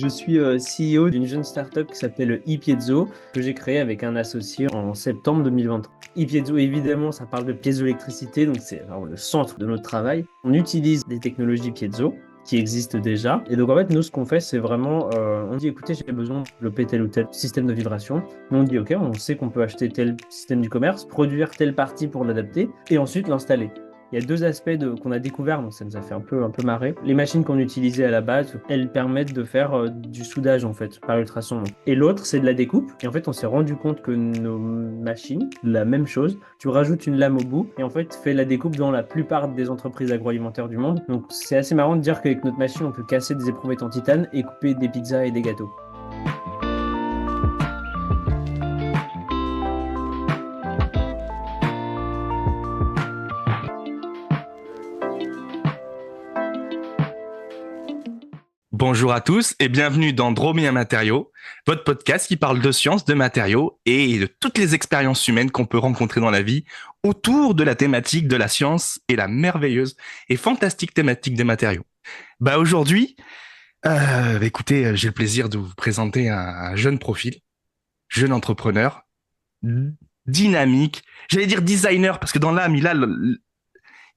Je suis CEO d'une jeune startup qui s'appelle iPiezo, que j'ai créée avec un associé en septembre 2023. iPiezo, évidemment, ça parle de piézoélectricité, donc c'est vraiment le centre de notre travail. On utilise des technologies piezo qui existent déjà. Et donc en fait, nous, ce qu'on fait, c'est vraiment, on dit, écoutez, j'ai besoin de développer tel ou tel système de vibration. Nous, on dit, ok, on sait qu'on peut acheter tel système du commerce, produire telle partie pour l'adapter, et ensuite l'installer. Il y a deux aspects qu'on a découverts, donc ça nous a fait un peu marrer. Les machines qu'on utilisait à la base, elles permettent de faire du soudage en fait par ultrason. Et l'autre, c'est de la découpe. Et en fait, on s'est rendu compte que nos machines, la même chose, tu rajoutes une lame au bout et en fait, tu fais la découpe dans la plupart des entreprises agroalimentaires du monde. Donc c'est assez marrant de dire qu'avec notre machine, on peut casser des éprouvettes en titane et couper des pizzas et des gâteaux. Bonjour à tous et bienvenue dans Dromia Matériaux, votre podcast qui parle de sciences, de matériaux et de toutes les expériences humaines qu'on peut rencontrer dans la vie autour de la thématique de la science et la merveilleuse et fantastique thématique des matériaux. Aujourd'hui, écoutez, j'ai le plaisir de vous présenter un jeune profil, jeune entrepreneur, dynamique, j'allais dire designer parce que dans l'âme,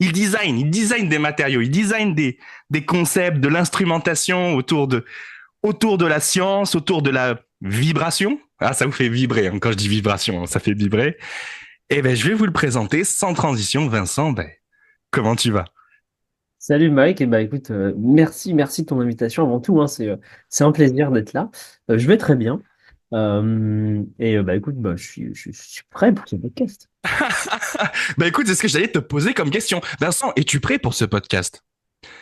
il design des matériaux, il design des concepts, de l'instrumentation autour de la science, autour de la vibration. Ah, ça vous fait vibrer, hein, quand je dis vibration, ça fait vibrer. Eh ben, je vais vous le présenter sans transition. Vincent, comment tu vas? Salut Mike, et bah écoute, merci de ton invitation avant tout, hein, c'est un plaisir d'être là. Je vais très bien. Bah écoute, je suis prêt pour ce podcast. Écoute, c'est ce que j'allais te poser comme question. Vincent, es-tu prêt pour ce podcast?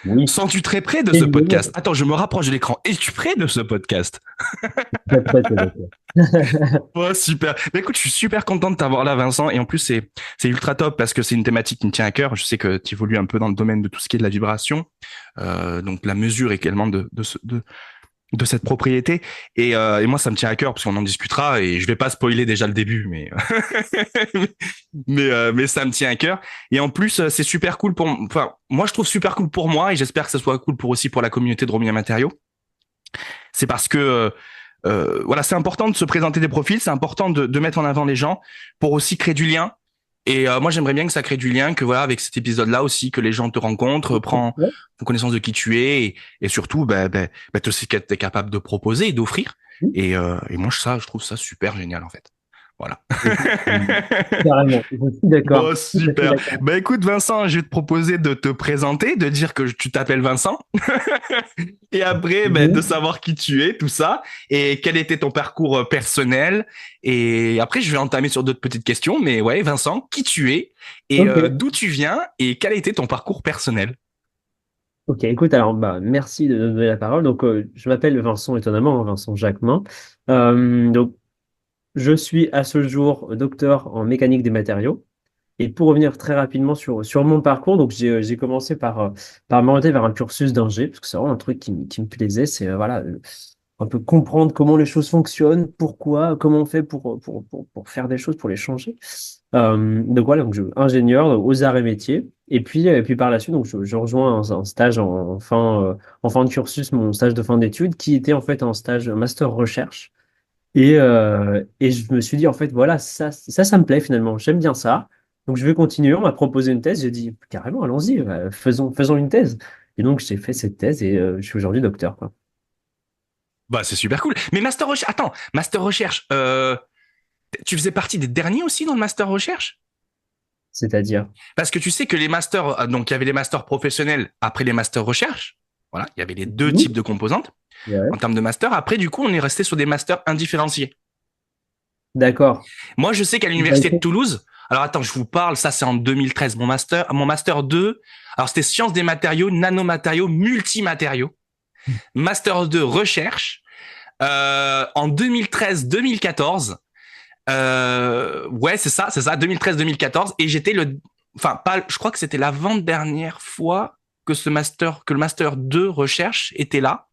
Oui, Sens-tu très près de ce évidemment. podcast? Attends, je me rapproche de l'écran. Es-tu prêt de ce podcast? Très prêt, très prêt. Oh, super. Écoute, je suis super content de t'avoir là, Vincent. Et en plus, c'est ultra top parce que c'est une thématique qui me tient à cœur. Je sais que tu évolues un peu dans le domaine de tout ce qui est de la vibration, donc la mesure également de cette propriété. Et moi, ça me tient à cœur parce qu'on en discutera. Et je vais pas spoiler déjà le début, mais mais ça me tient à cœur. Et en plus, c'est super cool enfin, moi, je trouve super cool pour moi et j'espère que ça soit cool pour la communauté de Romia Matériaux. C'est parce que voilà, c'est important de se présenter des profils, c'est important de mettre en avant les gens pour aussi créer du lien. Et moi, j'aimerais bien que ça crée du lien, que voilà, avec cet épisode-là aussi, que les gens te rencontrent, prends connaissance de qui tu es et surtout, de ce que tu es capable de proposer et d'offrir. Et moi, je trouve ça super génial, en fait. Voilà. Carrément, je suis d'accord. Bon, Tout à fait super. d'accord. Écoute, Vincent, je vais te proposer de te présenter, de dire que tu t'appelles Vincent. Et après, de Mhm. savoir qui tu es, tout ça, et quel était ton parcours personnel. Et après, je vais entamer sur d'autres petites questions. Mais ouais, Vincent, qui tu es et Ok. d'où tu viens et quel a été ton parcours personnel? Ok, écoute, alors merci de me donner la parole. Donc, je m'appelle Vincent, étonnamment, hein, Vincent Jacquemin. Donc, je suis à ce jour docteur en mécanique des matériaux. Et pour revenir très rapidement sur mon parcours, donc j'ai commencé par m'orienter vers un cursus d'ingé, parce que c'est vraiment un truc qui me plaisait, c'est voilà, un peu comprendre comment les choses fonctionnent, pourquoi, comment on fait pour faire des choses, pour les changer. Donc voilà, donc ingénieur aux arts et métiers. Et puis par la suite, donc je rejoins un stage en fin de cursus, mon stage de fin d'études, qui était en fait un stage master recherche. Et je me suis dit, en fait, voilà, ça me plaît finalement. J'aime bien ça. Donc, je vais continuer. On m'a proposé une thèse. J'ai dit, carrément, allons-y, faisons une thèse. Et donc, j'ai fait cette thèse et je suis aujourd'hui docteur, quoi. C'est super cool. Mais Master Recherche, attends, Master Recherche, tu faisais partie des derniers aussi dans le Master Recherche? C'est-à-dire, Parce que tu sais que les masters, donc il y avait les masters professionnels après les masters recherche. Voilà, il y avait les deux oui, types de composantes ouais, en termes de master. Après, du coup, on est resté sur des masters indifférenciés. d'accord. Moi, je sais qu'à Bah, l'université de écoute, Toulouse, alors attends, je vous parle, ça c'est en 2013, mon master 2, alors c'était sciences des matériaux, nanomatériaux, multimatériaux. Master 2, recherche, en 2013-2014. Ouais, c'est ça, 2013-2014. Et j'étais enfin, pas, je crois que c'était l'avant-dernière fois que le master 2 recherche était là.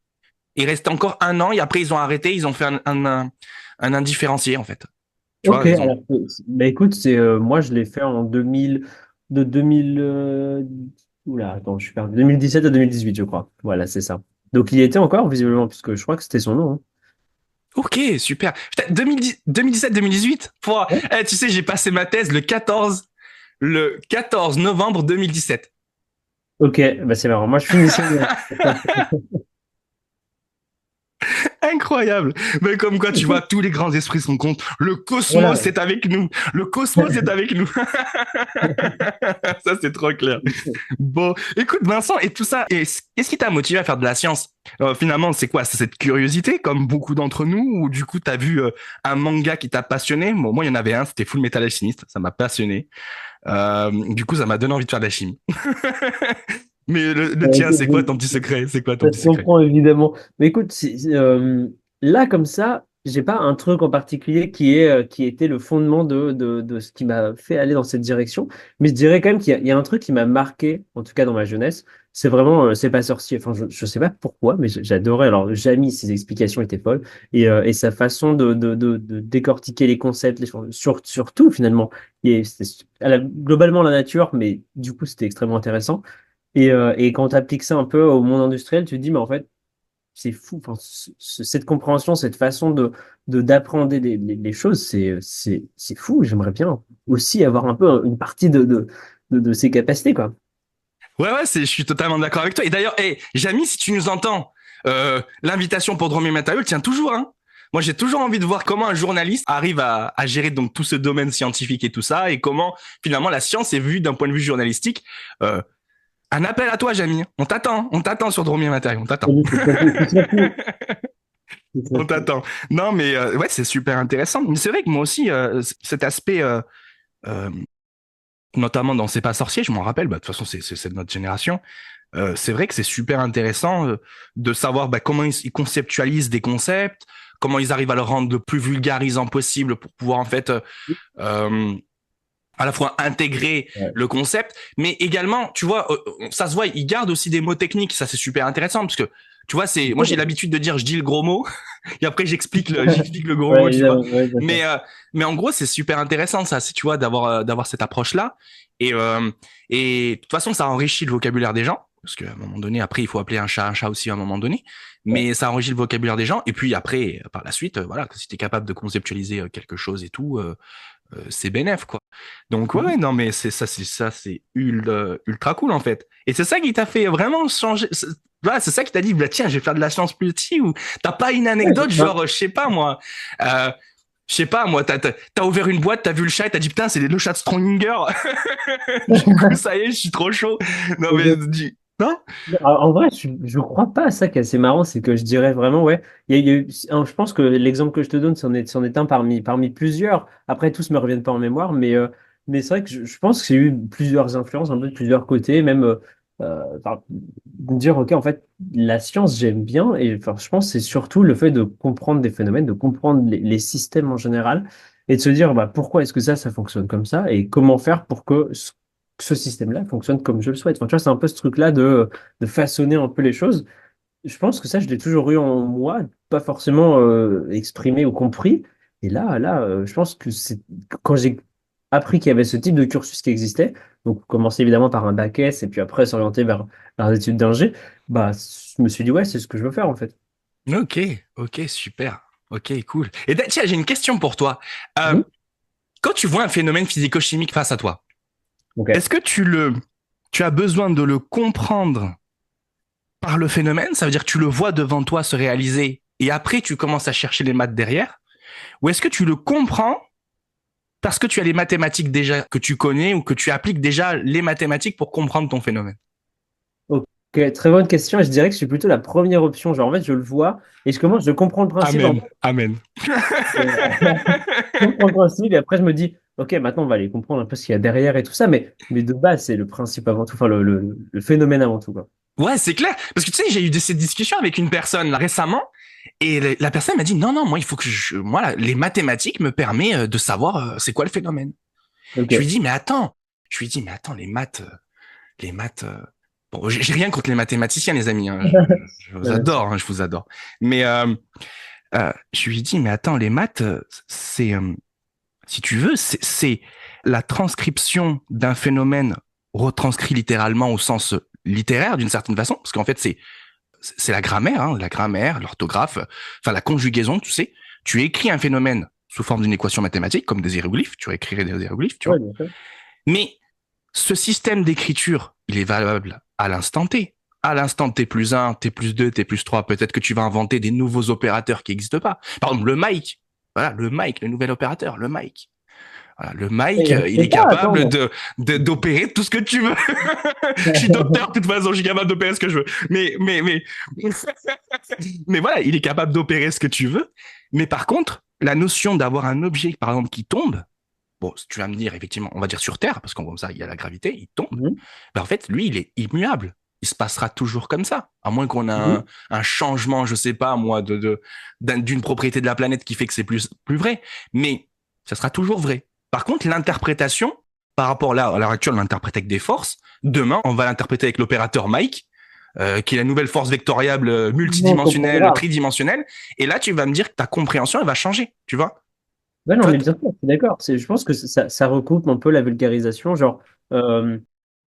Il restait encore un an et après ils ont arrêté, ils ont fait un indifférencié en fait. Tu ok, vois, ils ont. alors, bah, écoute, moi, je l'ai fait en 2000, de 2000, oula, attends, je suis perdu, 2017 à 2018, je crois. Voilà, c'est ça. Donc il y était encore, visiblement, puisque je crois que c'était son nom, hein. Ok, super. Putain, 2010 2017-2018. Tu sais, j'ai passé ma thèse le 14 novembre 2017. Ok, bah c'est marrant. Moi, je finissais. Incroyable. Mais comme quoi, tu vois, tous les grands esprits sont compte. Le cosmos Voilà. est avec nous. Le cosmos est avec nous. Ça, c'est trop clair. Bon, écoute, Vincent, et tout ça, qu'est-ce qui t'a motivé à faire de la science? Finalement, c'est quoi? C'est cette curiosité, comme beaucoup d'entre nous, ou du coup, t'as vu un manga qui t'a passionné? Bon, moi, il y en avait un, c'était Full Metal Alchemist. Ça m'a passionné. Du coup, ça m'a donné envie de faire de la chimie. Mais le tien, Écoute, c'est quoi ton petit secret? C'est quoi ton ça petit se secret? comprend évidemment. Mais écoute, là comme ça, j'ai pas un truc en particulier qui était le fondement de ce qui m'a fait aller dans cette direction. Mais je dirais quand même qu'il y a un truc qui m'a marqué, en tout cas dans ma jeunesse, c'est vraiment C'est pas sorcier. Enfin, je sais pas pourquoi, mais j'adorais. Alors, Jamie, ses explications étaient folles et sa façon de décortiquer les concepts, les choses, surtout finalement. Globalement la nature, mais du coup, c'était extrêmement intéressant. Et quand tu appliques ça un peu au monde industriel, tu te dis, mais en fait, c'est fou. Enfin, cette compréhension, cette façon d'apprendre les choses, c'est fou. J'aimerais bien aussi avoir un peu une partie de ces capacités, quoi. Ouais, je suis totalement d'accord avec toi. Et d'ailleurs, hey, Jamy, si tu nous entends, l'invitation pour Drôme et Matériaux tient toujours, hein. Moi, j'ai toujours envie de voir comment un journaliste arrive à gérer donc tout ce domaine scientifique et tout ça, et comment finalement la science est vue d'un point de vue journalistique. Euh, un appel à toi, Jamy. On t'attend sur Drôme et Matériaux, on t'attend. Ce serait fou. Ce serait On fou. t'attend. Non, mais ouais, c'est super intéressant. Mais c'est vrai que moi aussi, cet aspect, euh, notamment dans C'est pas sorcier, je m'en rappelle. Bah, de toute façon, c'est de notre génération. C'est vrai que c'est super intéressant de savoir bah, comment ils conceptualisent des concepts, comment ils arrivent à le rendre le plus vulgarisant possible pour pouvoir en fait euh, à la fois intégrer Ouais. le concept, mais également, tu vois, ça se voit, ils gardent aussi des mots techniques, ça c'est super intéressant parce que tu vois, c'est moi j'ai l'habitude de dire je dis le gros mot et après j'explique le gros Ouais, mot, tu vois. évidemment, ouais, d'accord. Mais euh, mais en gros, c'est super intéressant ça, c'est tu vois d'avoir cette approche là et euh, et de toute façon ça enrichit le vocabulaire des gens parce qu'à un moment donné, après il faut appeler un chat aussi à un moment donné, Ouais. mais ça enrichit le vocabulaire des gens et puis après par la suite, voilà, si tu es capable de conceptualiser quelque chose et tout, c'est bénef quoi. Donc ouais, non mais c'est ultra cool en fait. Et c'est ça qui t'a fait vraiment changer. Voilà, c'est ça qui t'a dit bah tiens, je vais faire de la science petit ou t'as pas une Ouais, anecdote ben, genre euh, je sais pas moi t'as ouvert une boîte, t'as vu le chat et t'as dit putain, c'est le chat de Stronger. Du coup, ça y est, je suis trop chaud. Non mais non. En vrai, je crois pas à ça qui est assez marrant, c'est que je dirais vraiment, ouais, il y a eu, je pense que l'exemple que je te donne, c'en est un parmi plusieurs. Après, tous me reviennent pas en mémoire, mais c'est vrai que je pense que j'ai eu plusieurs influences, un peu de plusieurs côtés, même enfin, de dire, ok, en fait, la science, j'aime bien, et enfin, je pense que c'est surtout le fait de comprendre des phénomènes, de comprendre les systèmes en général, et de se dire, bah, pourquoi est-ce que ça fonctionne comme ça, et comment faire pour que ce système-là fonctionne comme je le souhaite. Enfin, tu vois, c'est un peu ce truc-là de façonner un peu les choses. Je pense que ça, je l'ai toujours eu en moi, pas forcément exprimé ou compris. Et je pense que c'est quand j'ai appris qu'il y avait ce type de cursus qui existait, donc commencer évidemment par un bac S et puis après s'orienter vers des études d'ingé, bah, je me suis dit, ouais, c'est ce que je veux faire en fait. Ok, ok, super. Ok, cool. Et tiens, j'ai une question pour toi. Euh, Mhm. Quand tu vois un phénomène physico-chimique face à toi, Ok. est-ce que tu as besoin de le comprendre par le phénomène? Ça veut dire que tu le vois devant toi se réaliser et après tu commences à chercher les maths derrière? Ou est-ce que tu le comprends parce que tu as les mathématiques déjà que tu connais ou que tu appliques déjà les mathématiques pour comprendre ton phénomène? Ok, très bonne question. Et je dirais que je suis plutôt la première option. Genre, en fait, je le vois et je comprends le principe. Amen, amen. Je comprends le principe et après je me dis, ok, maintenant on va aller comprendre un peu ce qu'il y a derrière et tout ça, mais de base, c'est le principe avant tout, enfin le phénomène avant tout, quoi. Ouais, c'est clair. Parce que tu sais, j'ai eu cette discussion avec une personne là, récemment et la personne m'a dit non, non, moi, il faut que moi, les mathématiques me permet de savoir c'est quoi le phénomène. Je lui Ok. dis, mais attends. Je lui dis, mais attends, les maths. Bon, j'ai rien contre les mathématiciens, les amis. Hein. Je vous Ouais, bien sûr. adore, hein, je vous adore. Mais je lui dis, mais attends, les maths, c'est, si tu veux, c'est la transcription d'un phénomène retranscrit littéralement au sens littéraire d'une certaine façon, parce qu'en fait, c'est c'est la grammaire, l'orthographe, enfin la conjugaison, tu sais. Tu écris un phénomène sous forme d'une équation mathématique, comme des hiéroglyphes, tu écrirais des hiéroglyphes, tu Ouais, vois. bien sûr. Mais ce système d'écriture, il est valable à l'instant T. À l'instant T plus 1, T plus 2, T plus 3, peut-être que tu vas inventer des nouveaux opérateurs qui n'existent pas. Par exemple, le Mike. Voilà, le Mike, le nouvel opérateur, le Mike. Voilà, le Mike, il C'est est pas, capable attends. d'opérer tout ce que tu veux. Je suis docteur, de toute façon, je suis capable d'opérer ce que je veux. Mais voilà, il est capable d'opérer ce que tu veux. Mais par contre, la notion d'avoir un objet, par exemple, qui tombe, bon, tu vas me dire, effectivement, on va dire sur Terre, parce qu'en comme ça, il y a la gravité, il tombe. Mhm, Ben, en fait, lui, il est immuable. Il se passera toujours comme ça. À moins qu'on ait mhm. un changement, je sais pas, moi, d'une propriété de la planète qui fait que c'est plus vrai. Mais ça sera toujours vrai. Par contre, l'interprétation, par rapport là, à l'heure actuelle, on l'interprète avec des forces. Demain, on va l'interpréter avec l'opérateur Mike, qui est la nouvelle force vectoriable Non, je comprends multidimensionnelle, grave. tridimensionnelle. Et là, tu vas me dire que ta compréhension, elle va changer. Tu vois? Ouais, Tu non, vois mais bien sûr, je suis d'accord. Je pense que ça recoupe un peu la vulgarisation. Genre, euh,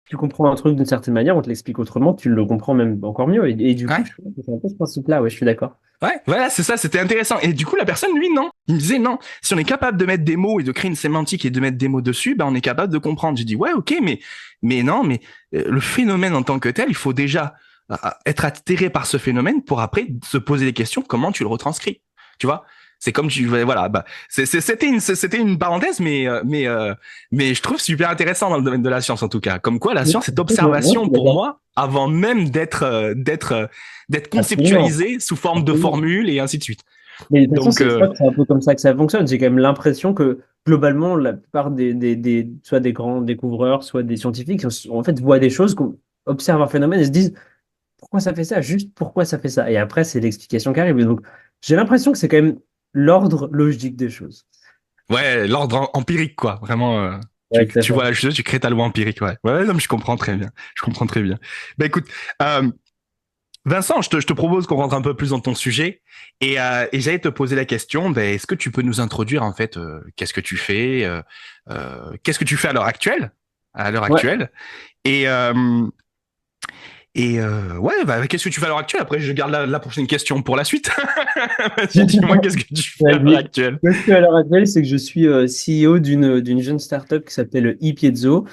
tu comprends un truc d'une certaine manière, on te l'explique autrement, tu le comprends même encore mieux. Et du coup, ouais. je trouve que c'est un peu ce principe-là, ouais, je suis d'accord. Ouais, voilà, c'est ça, c'était intéressant. Et du coup, la personne, lui, non. Il me disait, non, si on est capable de mettre des mots et de créer une sémantique et de mettre des mots dessus, ben, on est capable de comprendre. J'ai dit, ouais, ok, mais non, mais le phénomène en tant que tel, il faut déjà être atterré par ce phénomène pour après se poser des questions, comment tu le retranscris. Tu vois? C'est comme tu, voilà, bah, c'était une parenthèse, mais je trouve super intéressant dans le domaine de la science, en tout cas. Comme quoi, la Oui, science est moi, je observation suis pour d'accord. moi, avant même d'être Absolument. conceptualisé sous forme de Absolument. formules et ainsi de suite. Mais de toute façon, Donc, je crois que c'est un peu comme ça que ça fonctionne. J'ai quand même l'impression que globalement, la plupart soit des grands découvreurs, soit des scientifiques, en fait, voient des choses, observent un phénomène et se disent pourquoi ça fait ça, juste pourquoi ça fait ça. Et après, c'est l'explication qui arrive. Et donc, j'ai l'impression que c'est quand même l'ordre logique des choses. ouais, l'ordre empirique, quoi. Vraiment, Ouais, tout à tu fait. vois la chose, tu crées ta loi empirique, ouais. Ouais, non, mais je comprends très bien. Je comprends très bien. Bah, écoute, euh, Vincent, je te propose qu'on rentre un peu plus dans ton sujet et j'allais te poser la question, ben, est-ce que tu peux nous introduire en fait qu'est-ce que tu fais qu'est-ce que tu fais à l'heure Ouais. actuelle et ouais bah, qu'est-ce que tu fais à l'heure actuelle, après je garde la prochaine question pour la suite. Vas-y, dis-moi qu'est-ce que tu fais à l'heure Vas-y. actuelle. Ce que je fais à l'heure actuelle, c'est que je suis CEO d'une jeune startup qui s'appelle ePiezo,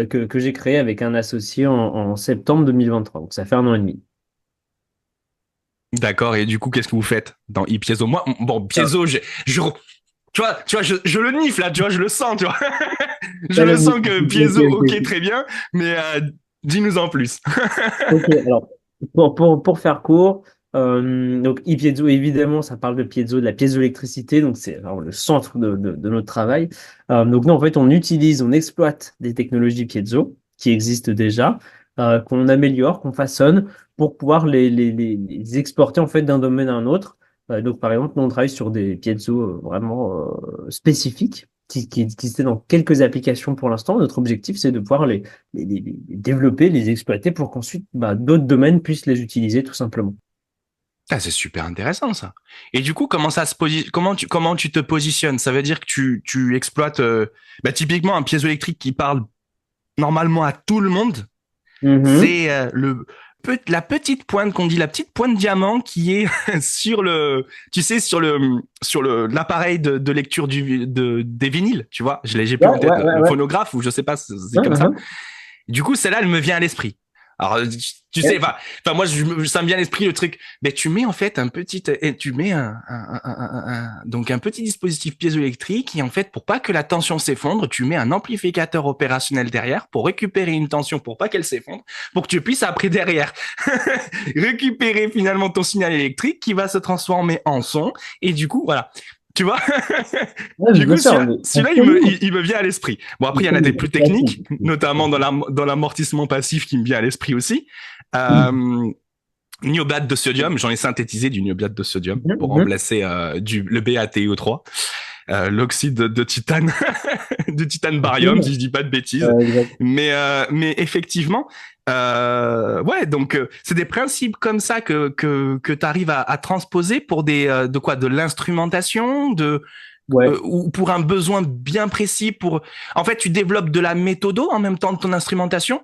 que j'ai créée avec un associé en septembre 2023. Donc, ça fait un an et demi. D'accord, et du coup qu'est-ce que vous faites dans ePiezo? Moi bon, Piezo, tu vois, je le nifle là, tu vois, je le sens, tu vois. Je Ouais, le vas-y. sens que Ok, Piezo, ok, ok. très bien, mais dis-nous en plus. Ok, alors, pour faire court, donc e-piezo, évidemment, ça parle de piezo, de la piézoélectricité, donc c'est vraiment le centre de notre travail. Donc, nous, en fait, on exploite des technologies piezo qui existent déjà, qu'on améliore, qu'on façonne pour pouvoir les exporter, en fait, d'un domaine à un autre. Donc, par exemple, nous, on travaille sur des piezo vraiment spécifiques qui existaient dans quelques applications pour l'instant. Notre objectif, c'est de pouvoir les développer, les exploiter pour qu'ensuite d'autres domaines puissent les utiliser tout simplement. Ah, c'est super intéressant ça. Et du coup, comment tu te positionnes? Ça veut dire que tu exploites bah, typiquement un piézoélectrique qui parle normalement à tout le monde. Mhm. C'est la petite pointe qu'on dit, la petite pointe diamant qui est sur le, tu sais, sur l'appareil de lecture des vinyles, tu vois. J'ai plus Ouais, en tête ouais, ouais, le ouais. phonographe ou je sais pas, c'est Hein, comme ça. hein. Du coup, celle-là, elle me vient à l'esprit. Alors, tu sais, Ouais. enfin, moi, ça me vient à l'esprit le truc. Mais tu mets en fait un petit, et tu mets donc un petit dispositif piézoélectrique et en fait, pour pas que la tension s'effondre, tu mets un amplificateur opérationnel derrière pour récupérer une tension pour pas qu'elle s'effondre, pour que tu puisses après derrière récupérer finalement ton signal électrique qui va se transformer en son et du coup, voilà. Tu vois. Ouais, mais Du bien coup, sûr, mais celui-là absolument. il me vient à l'esprit. Bon, après, il y en a C'est des c'est plus techniques, facile. notamment dans l'amortissement passif qui me vient à l'esprit aussi. Euh, Niobiate de sodium, j'en ai synthétisé du niobiate de sodium Mhm, pour mhm. remplacer le BaTiO3, l'oxyde de titane, de titane barium, si Absolument. je dis pas de bêtises. Exact. Mais effectivement, ouais, donc c'est des principes comme ça que tu arrives à transposer pour de l'instrumentation, Ouais. ou pour un besoin bien précis. En fait, tu développes de la méthodo en même temps de ton instrumentation.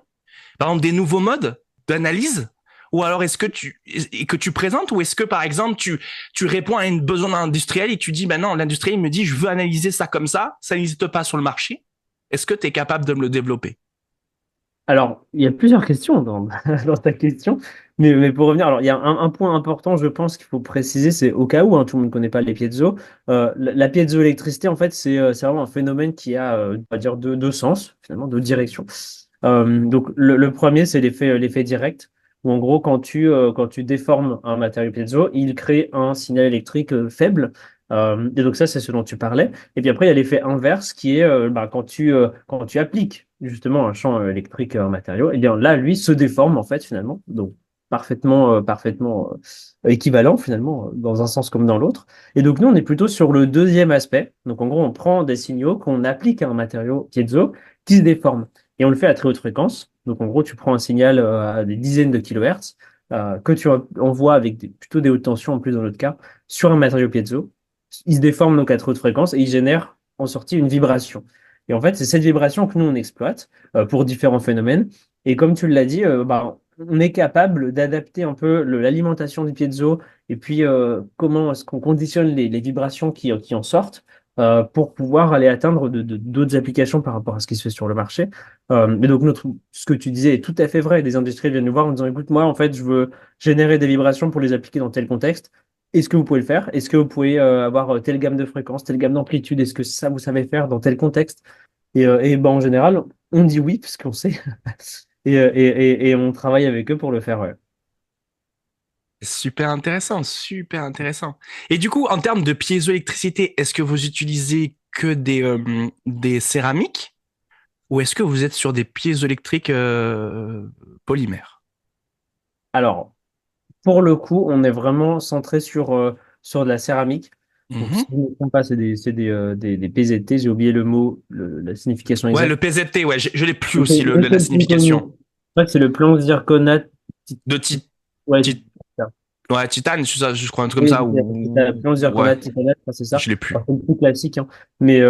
Par exemple, des nouveaux modes d'analyse ou alors que tu présentes, ou est-ce que par exemple tu réponds à un besoin industriel et tu dis ben non, l'industriel me dit je veux analyser ça n'existe pas sur le marché. Est-ce que tu es capable de me le développer? Alors, il y a plusieurs questions dans, dans ta question, mais pour revenir, alors il y a un point important, je pense qu'il faut préciser, c'est au cas où tout le monde ne connaît pas les piezo, la piezoélectricité, en fait, c'est vraiment un phénomène qui a, on va dire, deux sens, finalement, deux directions. Donc, le premier, c'est l'effet direct, où en gros, quand tu déformes un matériau piezo, il crée un signal électrique faible. Et donc ça, c'est ce dont tu parlais. Et puis après, il y a l'effet inverse qui est quand tu appliques justement un champ électrique à un matériau, et bien là, lui se déforme en fait finalement, donc parfaitement équivalent finalement dans un sens comme dans l'autre. Et donc nous, on est plutôt sur le deuxième aspect. Donc en gros, on prend des signaux qu'on applique à un matériau piezo qui se déforme, et on le fait à très haute fréquence. Donc en gros, tu prends un signal à des dizaines de kilohertz que tu envoies avec plutôt des hautes tensions en plus dans notre cas sur un matériau piezo. Il se déforme donc à très haute fréquence et il génère en sortie une vibration. Et en fait, c'est cette vibration que nous, on exploite pour différents phénomènes. Et comme tu l'as dit, on est capable d'adapter un peu l'alimentation du piezo et puis comment est-ce qu'on conditionne les vibrations qui en sortent pour pouvoir aller atteindre d'autres applications par rapport à ce qui se fait sur le marché. Mais donc, ce que tu disais est tout à fait vrai. Des industriels viennent nous voir en disant, écoute, moi, en fait, je veux générer des vibrations pour les appliquer dans tel contexte. Est-ce que vous pouvez le faire? Est-ce que vous pouvez avoir telle gamme de fréquences, telle gamme d'amplitude? Est-ce que ça, vous savez faire dans tel contexte? Et ben, en général, on dit oui, parce qu'on sait. Et on travaille avec eux pour le faire. Ouais. Super intéressant, super intéressant. Et du coup, en termes de piézoélectricité, est-ce que vous utilisez que des céramiques ou est-ce que vous êtes sur des piézoélectriques polymères? Alors, pour le coup, on est vraiment centré sur de la céramique. Donc, si Mhm. je ne me trompe pas, des PZT. J'ai oublié le mot, la signification Ouais, le exacte. PZT, ouais, je l'ai plus C'est aussi, la le plus connu. signification. Je crois que c'est le plan zirconate. De Ouais, tit- ouais, titane, je crois, un truc comme oui, ça, c'est ça, plonge ouais, zirconate, titanate, enfin, c'est ça. je l'ai plus. Alors, c'est le plus classique, hein. Mais,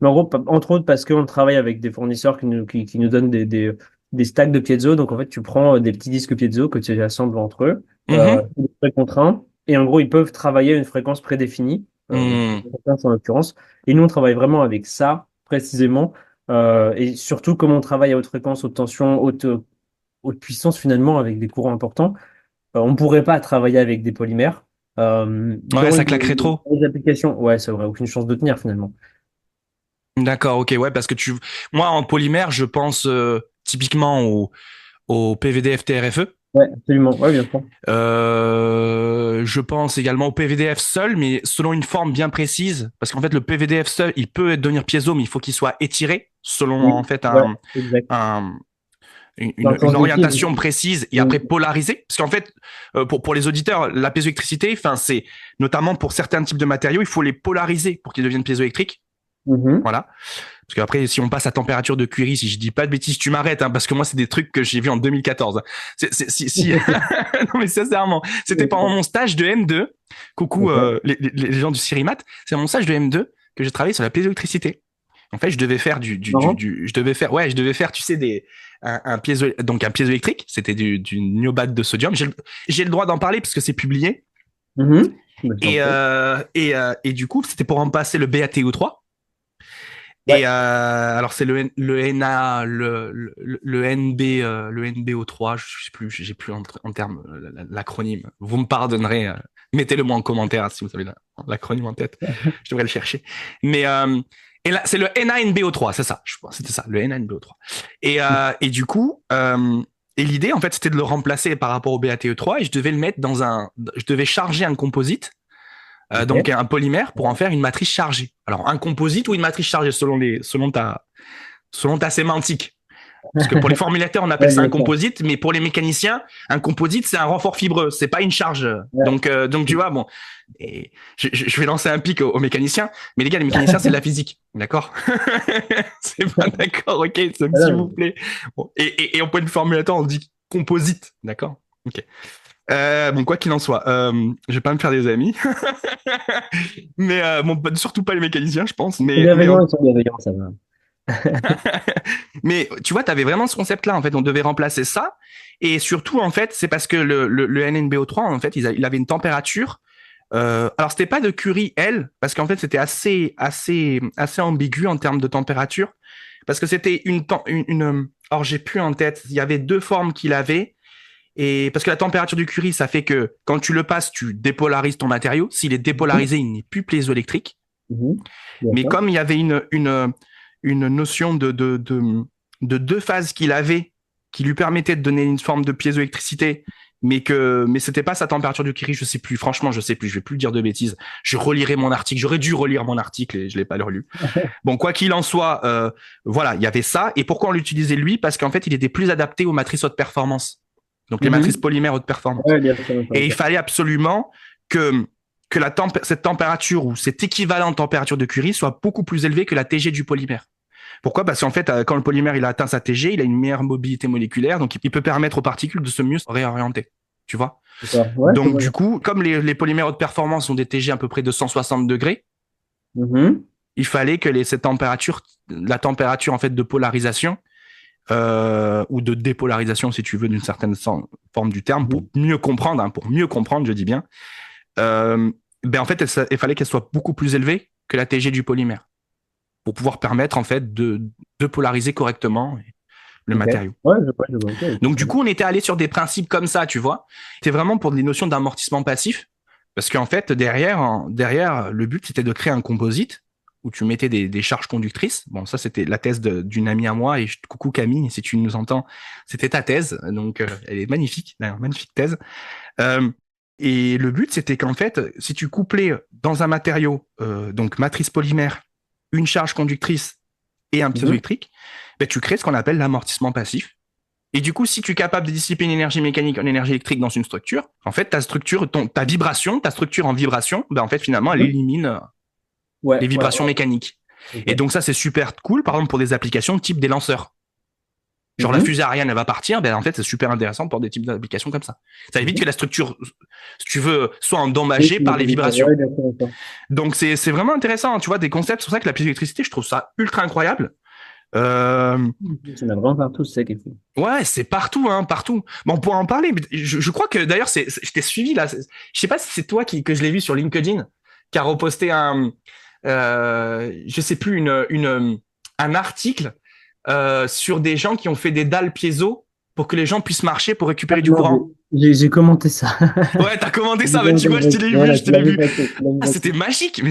mais en gros, entre autres, parce qu'on travaille avec des fournisseurs qui nous donnent des stacks de piezo. Donc, en fait, tu prends des petits disques piezo que tu assembles entre eux, Mhm. très contraints. Et en gros, ils peuvent travailler à une fréquence prédéfinie, donc Mhm. cette fréquence en l'occurrence. Et nous, on travaille vraiment avec ça, précisément. Et surtout, comme on travaille à haute fréquence, haute tension, haute puissance, finalement, avec des courants importants. On ne pourrait pas travailler avec des polymères. Ouais, Dans ça claquerait trop. les applications, ouais, ça aurait aucune chance de tenir finalement. D'accord, ok, ouais, parce que moi, en polymère, je pense typiquement au PVDF TRFE. Ouais, absolument. Ouais, bien sûr. Je pense également au PVDF seul, mais selon une forme bien précise, parce qu'en fait le PVDF seul, il peut devenir piezo, mais il faut qu'il soit étiré selon en Oui, fait ouais, exact. un, Dans le une sens des fils orientation aussi. précise et Oui. après polarisée. Parce qu'en fait, pour les auditeurs, la piézoélectricité, enfin c'est notamment pour certains types de matériaux, il faut les polariser pour qu'ils deviennent piézoélectriques. Mhm. Voilà. Parce qu'après, si on passe à température de curie, si je dis pas de bêtises, tu m'arrêtes, parce que moi, c'est des trucs que j'ai vus en 2014. Si... non, mais sincèrement, c'était pendant mon stage de M2. Coucou, Ok. les gens du Cirimat. C'est mon stage de M2 que j'ai travaillé sur la piézoélectricité. En fait, je devais faire Marrant. je devais faire, tu sais, donc un piézoélectrique. C'était du niobate de sodium. J'ai le droit d'en parler parce que c'est publié. Mhm. Bah, je t'en prie. Et du coup, c'était pour remplacer le BATO3. Et Ouais. alors c'est le NA, le NB, le NBO3, je sais plus, j'ai plus en termes l'acronyme. Vous me pardonnerez, mettez-le moi en commentaire si vous avez l'acronyme en tête. Je devrais le chercher. Mais et là c'est le NA-NBO3, c'est ça, je crois, c'était ça, le NA-NBO3. Et du coup, et l'idée en fait c'était de le remplacer par rapport au BATE3 et je devais le mettre je devais charger un composite donc Ok. un polymère pour en faire une matrice chargée. Alors un composite ou une matrice chargée selon ta sémantique. Parce que pour les formulateurs, on appelle Ouais, ça un bien sûr. composite, mais pour les mécaniciens, un composite, c'est un renfort fibreux, c'est pas une charge. Ouais. Donc tu vois, bon, et je vais lancer un pic aux mécaniciens, mais les gars, les mécaniciens, c'est de la physique, d'accord? C'est pas d'accord, ok, donc s'il Voilà. vous plaît. Bon, et en point de formulateur, on dit composite, d'accord? Ok. Bon, quoi qu'il en soit, je vais pas me faire des amis, mais bon, surtout pas les mécaniciens, je pense. Ils sont bienveillants, ils sont bienveillants, ça va. Mais tu vois, tu avais vraiment ce concept-là. En fait, on devait remplacer ça. Et surtout, en fait, c'est parce que le NNBO3, en fait, il avait une température. Alors, c'était pas de Curie, elle, parce qu'en fait, c'était assez ambigu en termes de température. Parce que c'était alors, j'ai plus en tête. Il y avait deux formes qu'il avait. Et parce que la température du Curie, ça fait que quand tu le passes, tu dépolarises ton matériau. S'il est dépolarisé, il n'est plus piézoélectrique. Mhm. Mais D'accord. comme il y avait une notion de deux phases qu'il avait, qui lui permettait de donner une forme de piézoélectricité, mais c'était pas sa température du Curie, je sais plus. Franchement, je sais plus. Je vais plus dire de bêtises. Je relirai mon article. J'aurais dû relire mon article et je l'ai pas relu. Bon, quoi qu'il en soit, voilà, il y avait ça. Et pourquoi on l'utilisait lui? Parce qu'en fait, il était plus adapté aux matrices haute performance. Donc les matrices Mhm. polymères haute performance. Ouais, bien sûr, bien sûr, Et bien il sûr. fallait absolument que cette température ou cet équivalent de température de Curie soit beaucoup plus élevé que la TG du polymère. Pourquoi? Parce qu'en fait, quand le polymère il a atteint sa TG, il a une meilleure mobilité moléculaire, donc il peut permettre aux particules de se mieux réorienter. Tu vois? D'accord. Ouais, je Donc vois. du coup, comme les polymères haute performance ont des TG à peu près de 160 degrés, Mhm. il fallait que cette température, la température en fait de polarisation ou de dépolarisation, si tu veux, d'une certaine forme du terme, pour Mhm. mieux comprendre, hein, pour mieux comprendre, je dis bien, euh, ben en fait, il fallait qu'elle soit beaucoup plus élevée que la TG du polymère pour pouvoir permettre en fait de polariser correctement le Ok. matériau. Ouais, je vois. Ok, ok, Donc très du bien. coup, on était allé sur des principes comme ça, tu vois. C'était vraiment pour des notions d'amortissement passif, parce qu'en fait, derrière, le but c'était de créer un composite où tu mettais des charges conductrices. Bon, ça c'était la thèse d'une amie à moi, et coucou Camille, si tu nous entends, c'était ta thèse, donc elle est magnifique, d'ailleurs, magnifique thèse. Euh, et le but, c'était qu'en fait, si tu couplais dans un matériau, donc matrice polymère, une charge conductrice et un Mhm. piézoélectrique, ben, tu crées ce qu'on appelle l'amortissement passif. Et du coup, si tu es capable de dissiper une énergie mécanique en énergie électrique dans une structure, en fait, ta vibration, ta structure en vibration, ben, en fait, finalement, elle Mhm. élimine les Ouais, ouais, vibrations ouais. mécaniques. Et Ok. donc, ça, c'est super cool, par exemple, pour des applications type des lanceurs. Genre la Mhm. fusée Ariane, elle va partir, ben en fait c'est super intéressant pour des types d'applications comme ça. Ça évite que Mhm. la structure, si tu veux, soit Oui, endommagée par les vibrations. ouais, d'accord, d'accord. Donc c'est vraiment intéressant, tu vois, des concepts. C'est pour ça que la piézoélectricité, je trouve ça ultra incroyable. Euh, Tu en as vraiment partout, c'est ça qui est fou. ouais, c'est partout, hein, partout. Bon, on pourra en parler. Mais je crois que d'ailleurs, je t'ai suivi là. Je sais pas si c'est toi que je l'ai vu sur LinkedIn, qui a reposté je sais plus, un article sur des gens qui ont fait des dalles piézo pour que les gens puissent marcher pour Ah, récupérer du non, courant. j'ai commenté ça. Ouais, t'as commandé J'ai ça, bah tu commenté le vois, truc. Voilà, je te tu l'ai l'avais vu. passé, tu l'avais Ah, c'était passé. magique,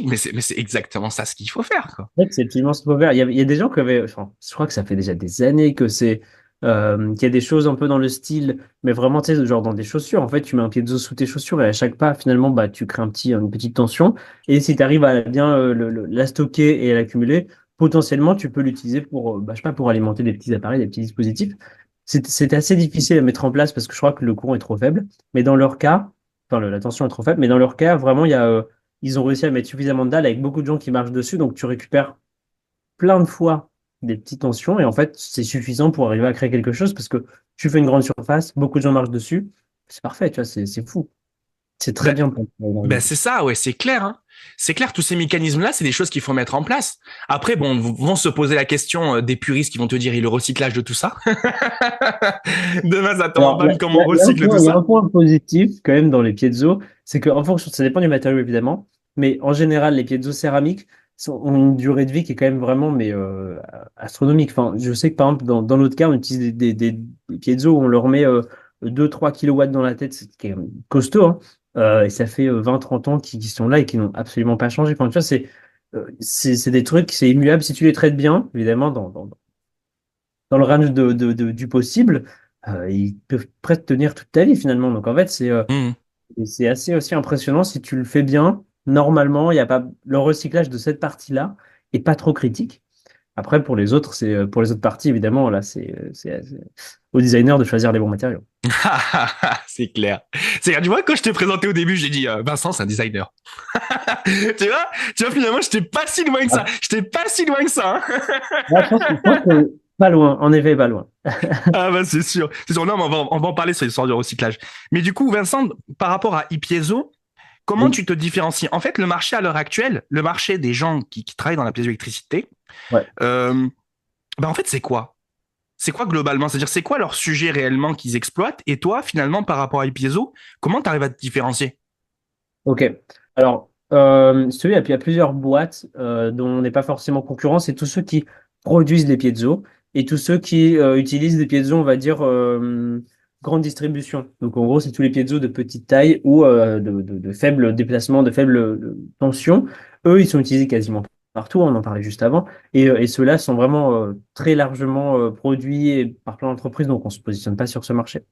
mais c'est exactement ça ce qu'il faut faire, quoi. En fait, c'est effectivement ce qu'il faut faire. Il y a des gens qui avaient, enfin, je crois que ça fait déjà des années que qu'il y a des choses un peu dans le style, mais vraiment, tu sais, genre dans des chaussures. En fait, tu mets un pied de sous tes chaussures et à chaque pas, finalement, bah, tu crées une petite tension. Et si tu arrives à bien la stocker et à l'accumuler, potentiellement, tu peux l'utiliser pour, bah, je sais pas, pour alimenter des petits appareils, des petits dispositifs. C'était assez difficile à mettre en place parce que je crois que le courant est trop faible. Mais dans leur cas, enfin, la tension est trop faible, mais dans leur cas, vraiment, ils ont réussi à mettre suffisamment de dalles avec beaucoup de gens qui marchent dessus, donc tu récupères plein de fois des petites tensions et en fait c'est suffisant pour arriver à créer quelque chose parce que tu fais une grande surface, beaucoup de gens marchent dessus, c'est parfait, tu vois, c'est fou. C'est très Ben, bien pour Ben l'énergie. c'est ça, ouais, c'est clair. Hein. C'est clair, tous ces mécanismes-là, c'est des choses qu'il faut mettre en place. Après, bon, vont se poser la question des puristes qui vont te dire, et le recyclage de tout ça Demain, ça Alors, t'emballe comment on recycle tout il y a un ça. point positif quand même dans les piezo, c'est qu'en fonction, ça dépend du matériau évidemment, mais en général, les piezo céramiques ont une durée de vie qui est quand même vraiment mais, astronomique. Enfin, je sais que par exemple, dans notre cas, on utilise des piezo où on leur met 2-3 kilowatts dans la tête, c'est quand même costaud, hein. Et ça fait 20-30 ans qu'ils sont là et qui n'ont absolument pas changé. Enfin, tu vois, c'est des trucs, c'est immuable si tu les traites bien, évidemment, dans le range du possible, ils peuvent presque tenir toute ta vie finalement. Donc en fait, Hmm. c'est assez aussi impressionnant si tu le fais bien. Normalement, il y a pas le recyclage de cette partie-là est pas trop critique. Après, pour les autres parties, évidemment, là, c'est au designer de choisir les bons matériaux. C'est clair. C'est clair. Tu vois, quand je t'ai présenté au début, j'ai dit Vincent, c'est un designer. Tu vois, finalement, je t'ai pas si loin que ça. Ah, Je t'ai pas si loin que ça. Hein. là, je pense que pas loin, en effet, pas loin. Ah bah c'est sûr. C'est sûr. Non, mais on va en parler sur l'histoire du recyclage. Mais du coup, Vincent, par rapport à iPiezo, comment Oui. tu te différencies? En fait, le marché à l'heure actuelle, le marché des gens qui travaillent dans la piézoélectricité, Ouais. Euh, en fait, c'est quoi? C'est quoi globalement? C'est-à-dire, c'est quoi leur sujet réellement qu'ils exploitent? Et toi, finalement, par rapport à Ipiezo, comment tu arrives à te différencier? Ok. Alors, si tu veux, il y a plusieurs boîtes dont on n'est pas forcément concurrent. C'est tous ceux qui produisent les piezos et tous ceux qui utilisent des piezos, on va dire, grande distribution. Donc, en gros, c'est tous les piezos de petite taille ou de faible déplacement, de faible tension. Eux, ils sont utilisés quasiment partout. On en parlait juste avant. Et ceux-là sont vraiment très largement produits par plein d'entreprises. Donc, on ne se positionne pas sur ce marché.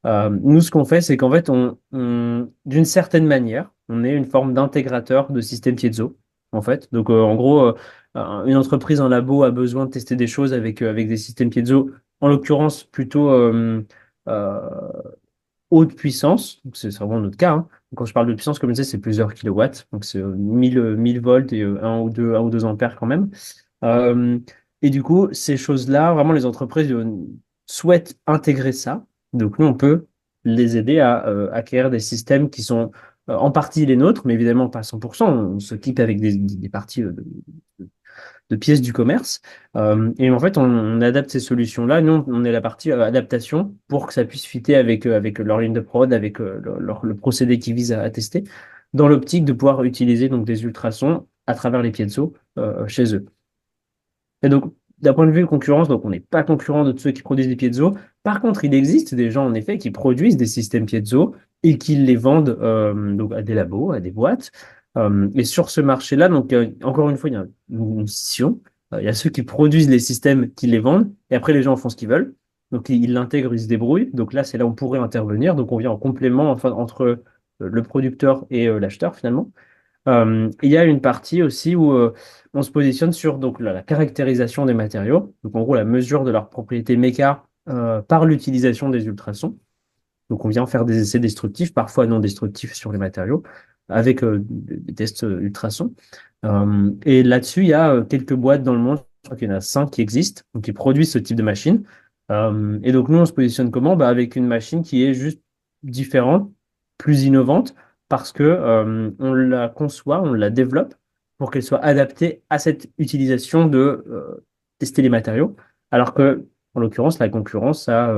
Nous, ce qu'on fait, c'est qu'en fait, d'une certaine manière, on est une forme d'intégrateur de système piezo, en fait. Donc, en gros, une entreprise en labo a besoin de tester des choses avec des systèmes piezo, en l'occurrence plutôt euh, haute puissance. Donc, c'est vraiment notre cas, hein. Donc, quand je parle de puissance, comme je disais, c'est plusieurs kilowatts. Donc, c'est 1000 volts et 1 ou 2 ampères quand même. Euh, et du coup, ces choses-là, vraiment, les entreprises souhaitent intégrer ça. Donc, nous, on peut les aider à acquérir des systèmes qui sont en partie les nôtres, mais évidemment pas à 100%. On s'équipe avec des parties de pièces du commerce. Et en fait, on adapte ces solutions-là. Nous, on est la partie adaptation pour que ça puisse fitter avec leur ligne de prod, avec le procédé qu'ils visent à tester, dans l'optique de pouvoir utiliser donc, des ultrasons à travers les piezo chez eux. Et donc, d'un point de vue concurrence, donc on n'est pas concurrent de ceux qui produisent des piezo. Par contre, il existe des gens, en effet, qui produisent des systèmes piezo et qui les vendent donc à des labos, à des boîtes. Et sur ce marché-là, donc encore une fois, il y a une scission. Il y a ceux qui produisent les systèmes qui les vendent, et après, les gens font ce qu'ils veulent. Donc, ils l'intègrent, ils se débrouillent. Donc là, c'est là où on pourrait intervenir. Donc, on vient en complément enfin, entre le producteur et l'acheteur, finalement. Il y a une partie aussi où on se positionne sur donc, la caractérisation des matériaux, donc en gros la mesure de leurs propriétés méca par l'utilisation des ultrasons. Donc on vient faire des essais destructifs, parfois non destructifs sur les matériaux, avec des tests ultrasons. Et là-dessus, il y a quelques boîtes dans le monde, je crois qu'il y en a 5 qui existent, donc qui produisent ce type de machine. Et donc nous, on se positionne comment? Bah, avec une machine qui est juste différente, plus innovante, parce que on la conçoit, on la développe pour qu'elle soit adaptée à cette utilisation de tester les matériaux. Alors que, en l'occurrence, la concurrence a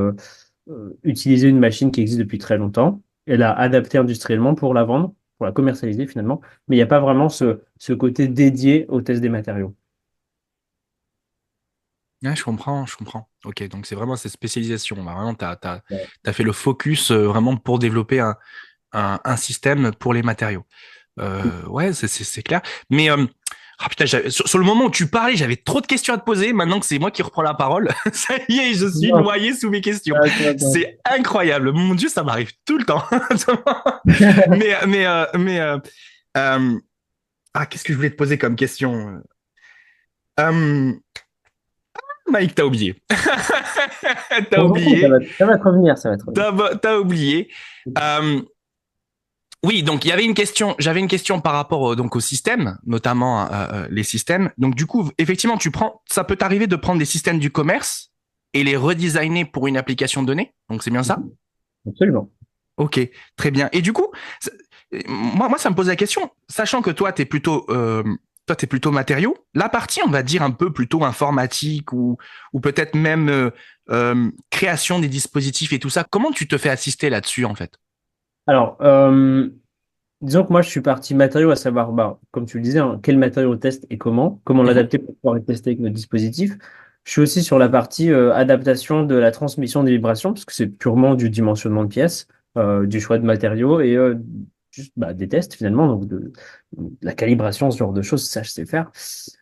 utilisé une machine qui existe depuis très longtemps, elle a adapté industriellement pour la vendre, pour la commercialiser finalement, mais il n'y a pas vraiment ce côté dédié au test des matériaux. Ouais, je comprends, je comprends. Ok, donc c'est vraiment cette spécialisation. Là. Vraiment, Ouais. t'as fait le focus vraiment pour développer un système pour les matériaux. Ouais, c'est clair. Mais ah, putain, sur le moment où tu parlais, j'avais trop de questions à te poser. Maintenant que c'est moi qui reprends la parole, ça y est, je suis Non, noyé sous mes questions. attends. C'est incroyable. Mon Dieu, ça m'arrive tout le temps. Mais euh, ah, qu'est-ce que je voulais te poser comme question? Euh, Mike, t'as oublié. T'as On s'en fout, oublié. ça va te revenir, ça va te revenir. T'as oublié. Euh, oui, donc il y avait une question. J'avais une question par rapport donc au système, notamment les systèmes. Donc du coup, effectivement, ça peut t'arriver de prendre des systèmes du commerce et les redesigner pour une application donnée. Donc c'est bien ça? Absolument. Ok, très bien. Et du coup, moi, ça me pose la question, sachant que toi, t'es plutôt matériaux. La partie, on va dire un peu plutôt informatique ou peut-être même création des dispositifs et tout ça. Comment tu te fais assister là-dessus en fait? Alors, disons que moi, je suis parti matériaux, à savoir, bah, comme tu le disais, hein, quel matériau on teste et comment Mhm. l'adapter pour pouvoir le tester avec notre dispositif. Je suis aussi sur la partie adaptation de la transmission des vibrations, parce que c'est purement du dimensionnement de pièces, du choix de matériaux et juste bah, des tests finalement, donc de la calibration, ce genre de choses, ça je sais faire.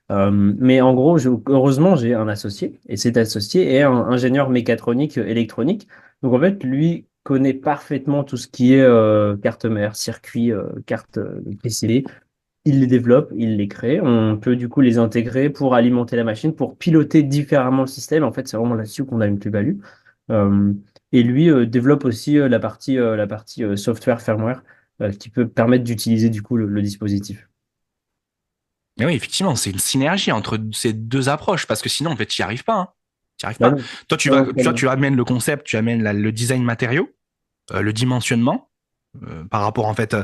Mais en gros, heureusement, j'ai un associé, et cet associé est un ingénieur mécatronique électronique. Donc en fait, lui connaît parfaitement tout ce qui est carte mère, circuit, carte PCB. Il les développe, il les crée. On peut du coup les intégrer pour alimenter la machine, pour piloter différemment le système. En fait, c'est vraiment là-dessus qu'on a une plus-value. Euh, et lui développe aussi la partie software, firmware, qui peut permettre d'utiliser du coup le dispositif. Mais oui, effectivement, c'est une synergie entre ces deux approches parce que sinon, en fait, tu n'y arrives pas. Hein. Tu n'y arrives Bah pas. non. Toi, Non, non, tu amènes le concept, tu amènes le design matériaux, le dimensionnement. par rapport en fait,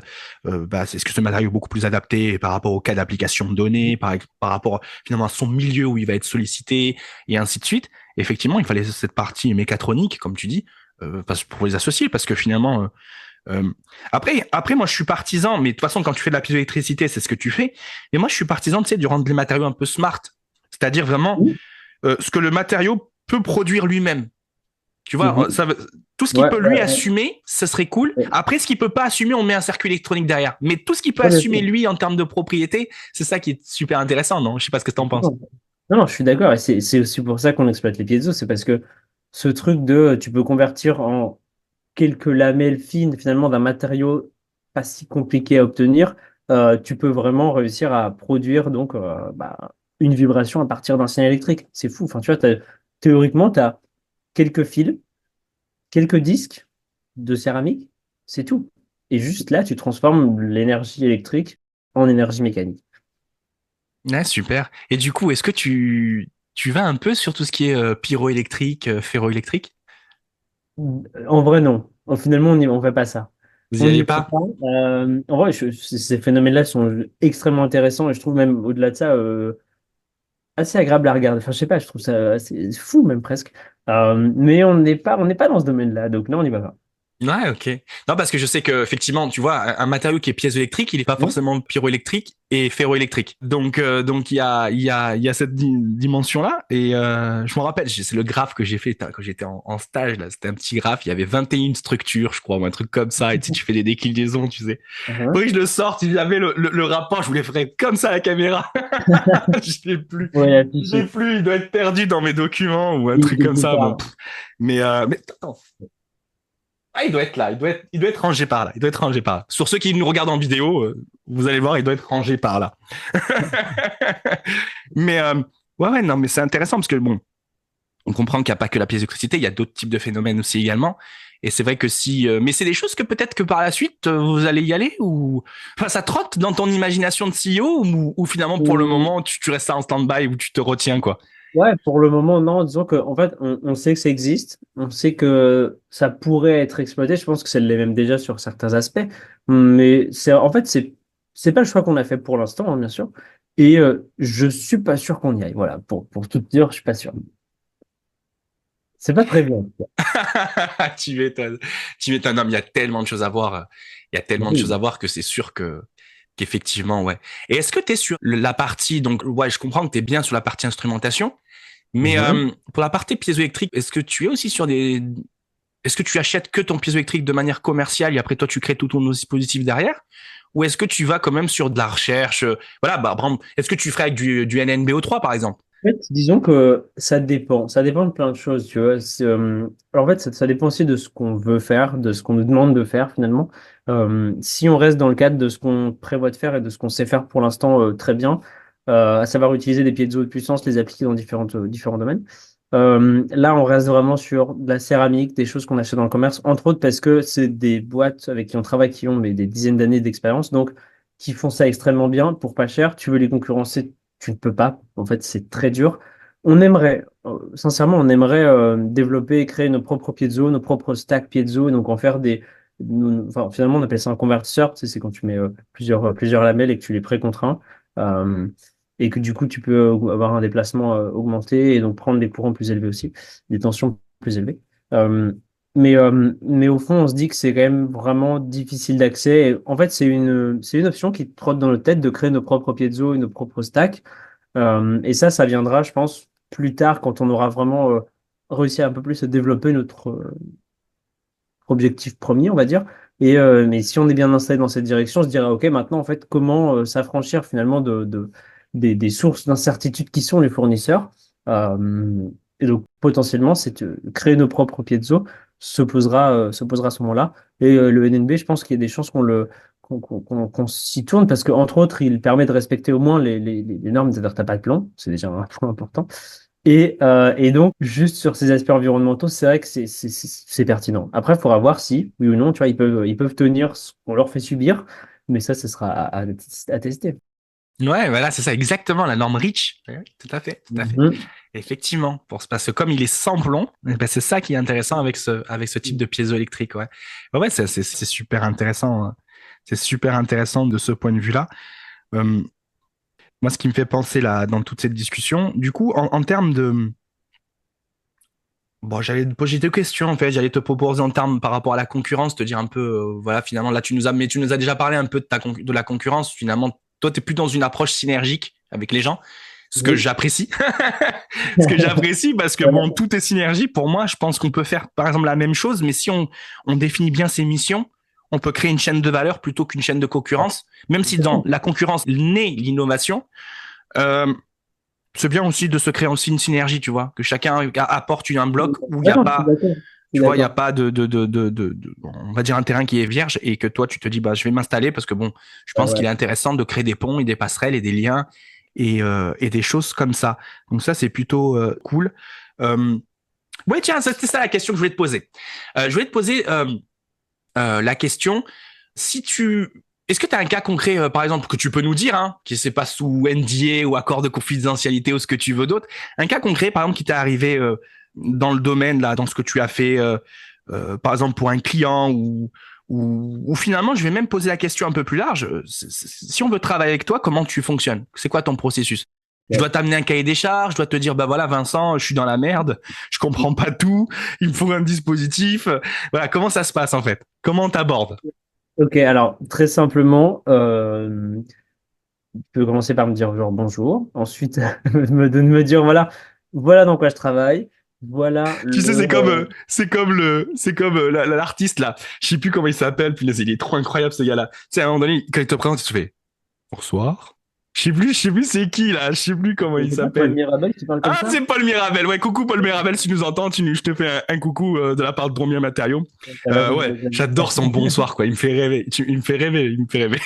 c'est ce que ce matériau est beaucoup plus adapté par rapport au cas d'application donné, par rapport finalement à son milieu où il va être sollicité et ainsi de suite. Effectivement, il fallait cette partie mécatronique, comme tu dis, pour les associer, parce que finalement, après, moi, je suis partisan, mais de toute façon, quand tu fais de la piézoélectricité, c'est ce que tu fais. Et moi, je suis partisan, tu sais, de rendre les matériaux un peu smart, c'est-à-dire vraiment Oui. ce que le matériau peut produire lui-même. Tu vois, Mhm. tout ce qu'il Ouais, peut lui assumer, ce serait cool. ouais, Après, ce qu'il peut pas assumer, on met un circuit électronique derrière. Mais tout ce qu'il peut ouais, bien assumer sûr. lui en termes de propriété, c'est ça qui est super intéressant, non? Je sais pas ce que t'en penses. Non, non, je suis d'accord. Et c'est aussi pour ça qu'on exploite les piezo. C'est parce que ce truc de tu peux convertir en quelques lamelles fines finalement d'un matériau pas si compliqué à obtenir, tu peux vraiment réussir à produire donc une vibration à partir d'un signal électrique. C'est fou. Enfin, tu vois, théoriquement, tu as quelques fils, quelques disques de céramique, c'est tout. Et juste là, tu transformes l'énergie électrique en énergie mécanique. Ouais, super. Et du coup, est-ce que tu vas un peu sur tout ce qui est pyroélectrique, ferroélectrique? En vrai, non. Finalement, on fait pas ça. Vous y On allez n'y va pas? pas. En vrai, ces phénomènes-là sont extrêmement intéressants et je trouve même au-delà de ça assez agréable à regarder. Enfin, je sais pas, je trouve ça assez fou même presque. Mais on n'est pas dans ce domaine-là, donc non, on n'y va pas. Ouais, ok. Non, parce que je sais que effectivement, tu vois, un matériau qui est piézoélectrique, il n'est pas Oui. forcément pyroélectrique et ferroélectrique. Donc il y a cette dimension-là. Et je me rappelle, c'est le graphe que j'ai fait quand j'étais en stage là. C'était un petit graphe. Il y avait 21 structures, je crois, ou un truc comme ça. Et tu fais des déclinaisons, tu sais. Mhm. Oui, je le sors. Il y avait le rapport. Je voulais faire comme ça à la caméra. Je l'ai plus. Ouais, Je l'ai affiché. plus. Il doit être perdu dans mes documents ou un Il truc est comme quelque ça. Bon, part. pff. Mais attends. Ah, il doit être là, il doit être rangé par là, il doit être rangé par là. Sur ceux qui nous regardent en vidéo, vous allez voir, il doit être rangé par là. mais ouais, non, mais c'est intéressant parce que bon, on comprend qu'il n'y a pas que la piézoélectricité, il y a d'autres types de phénomènes aussi également. Et c'est vrai que si, mais c'est des choses que peut-être que par la suite vous allez y aller ou, enfin, ça trotte dans ton imagination de CEO ou finalement pour le Hum, moment tu restes en stand-by ou tu te retiens quoi. Ouais, pour le moment, non. Disons que, en fait, on sait que ça existe. On sait que ça pourrait être exploité. Je pense que ça l'est même déjà sur certains aspects. Mais en fait, c'est pas le choix qu'on a fait pour l'instant, hein, bien sûr. Et je suis pas sûr qu'on y aille. Voilà, pour tout te dire, je suis pas sûr. C'est pas très bien. tu m'étonnes. Tu m'étonnes. Non, mais il y a tellement de choses à voir. Il y a tellement de choses Oui. à voir que c'est sûr que qu'effectivement, ouais. Et est-ce que tu es sur la partie, donc, ouais, je comprends que tu es bien sur la partie instrumentation, mais Mhm. pour la partie piézoélectrique, est-ce que tu es aussi sur des... Est-ce que tu achètes que ton piézoélectrique de manière commerciale et après toi tu crées tout ton dispositif derrière? Ou est-ce que tu vas quand même sur de la recherche? Voilà, bah, par exemple, est-ce que tu ferais avec du NNBO3 par exemple? En fait, disons que ça dépend. Ça dépend de plein de choses, tu vois. Alors, en fait, ça dépend aussi de ce qu'on veut faire, de ce qu'on nous demande de faire finalement. Si on reste dans le cadre de ce qu'on prévoit de faire et de ce qu'on sait faire pour l'instant très bien, à savoir utiliser des pieds de puissance, les appliquer dans différents domaines. Là, on reste vraiment sur de la céramique, des choses qu'on achète dans le commerce, entre autres parce que c'est des boîtes avec qui on travaille qui ont mais, des dizaines d'années d'expérience, donc qui font ça extrêmement bien pour pas cher. Tu veux les concurrencer, tu ne peux pas. En fait, c'est très dur. Sincèrement, on aimerait développer et créer nos propres piezo, nos propres stacks piezo, donc en faire enfin, finalement, on appelle ça un convertisseur. Tu sais, c'est quand tu mets plusieurs lamelles et que tu les précontrains. Euh, et que du coup, tu peux avoir un déplacement augmenté et donc prendre des courants plus élevés aussi, des tensions plus élevées. Euh, mais au fond, on se dit que c'est quand même vraiment difficile d'accès. Et en fait, c'est une option qui trotte dans notre tête de créer nos propres piezo et nos propres stacks. Et ça viendra, je pense, plus tard quand on aura vraiment réussi à un peu plus à développer notre objectif premier, on va dire. Mais si on est bien installé dans cette direction, on se dira, OK, maintenant, en fait, comment s'affranchir finalement des sources d'incertitude qui sont les fournisseurs. Et donc, potentiellement, c'est créer nos propres piezo se posera à ce moment-là. Et le NNB, je pense qu'il y a des chances qu'on s'y tourne parce qu'entre autres, il permet de respecter au moins les normes, c'est-à-dire que tu n'as pas de plomb, c'est déjà un point important. Et donc, juste sur ces aspects environnementaux, c'est vrai que c'est pertinent. Après, il faudra voir si, oui ou non, tu vois, ils peuvent tenir ce qu'on leur fait subir, mais ça, ce sera à tester. Ouais, voilà, c'est ça, exactement, la norme Rich. Ouais, tout à fait, tout à fait. Mhm. Effectivement, parce que comme il est sans plomb, eh ben, c'est ça qui est intéressant avec ce type de piézoélectrique. Ouais, ouais, c'est super intéressant. Hein. C'est super intéressant de ce point de vue-là. Euh, Moi, ce qui me fait penser là, dans toute cette discussion, du coup, en termes de, bon, j'allais te poser deux questions en fait. J'allais te proposer en termes par rapport à la concurrence, te dire un peu, voilà, finalement, là, mais tu nous as déjà parlé un peu de de la concurrence. Finalement, toi, tu es plus dans une approche synergique avec les gens, ce que Oui. j'apprécie. Ce que j'apprécie parce que bon, Voilà. tout est synergie. Pour moi, je pense qu'on peut faire, par exemple, la même chose, mais si on définit bien ses missions, on peut créer une chaîne de valeur plutôt qu'une chaîne de concurrence. Même si dans la concurrence naît l'innovation, euh, c'est bien aussi de se créer aussi une synergie, tu vois, que chacun apporte un bloc où il n'y Ouais, a non, je suis pas, d'accord. Je suis tu vois, il n'y a d'accord. pas on va dire un terrain qui est vierge et que toi, tu te dis, bah, je vais m'installer parce que bon, je Ouais, pense qu'il ouais. est intéressant de créer des ponts et des passerelles et des liens et des choses comme ça. Donc ça, c'est plutôt cool. Euh, ouais, tiens, c'était ça la question que je voulais te poser. Je voulais te poser la question, si tu... Est-ce que tu as un cas concret, par exemple, que tu peux nous dire, hein, qui c'est pas sous NDA ou accord de confidentialité ou ce que tu veux d'autre, un cas concret, par exemple, qui t'est arrivé dans le domaine, là, dans ce que tu as fait, par exemple, pour un client ou finalement, je vais même poser la question un peu plus large. Si on veut travailler avec toi, comment tu fonctionnes? C'est quoi ton processus? Je Ouais. dois t'amener un cahier des charges, je dois te dire, bah voilà, Vincent, je suis dans la merde, je comprends pas tout, il me faut un dispositif. Voilà, comment ça se passe en fait? Comment on t'aborde? Ok, alors très simplement, tu peux commencer par me dire genre bonjour, ensuite de me dire voilà, voilà dans quoi je travaille, voilà Tu sais, le c'est comme l'artiste là. Je sais plus comment il s'appelle. Puis il est trop incroyable ce gars-là. Tu sais, à un moment donné, quand il te présente, tu fais bonsoir. Je sais plus c'est qui là. Je sais plus comment il c'est pas Paul s'appelle. Mirabel qui parle comme Ah, ça? c'est Paul Mirabel. Ouais, coucou Paul Mirabel, si tu nous entends, je te fais un coucou de la part de Bromien Matériaux. Ouais, j'adore son bonsoir quoi. Il me fait rêver. Il me fait rêver. Il me fait rêver.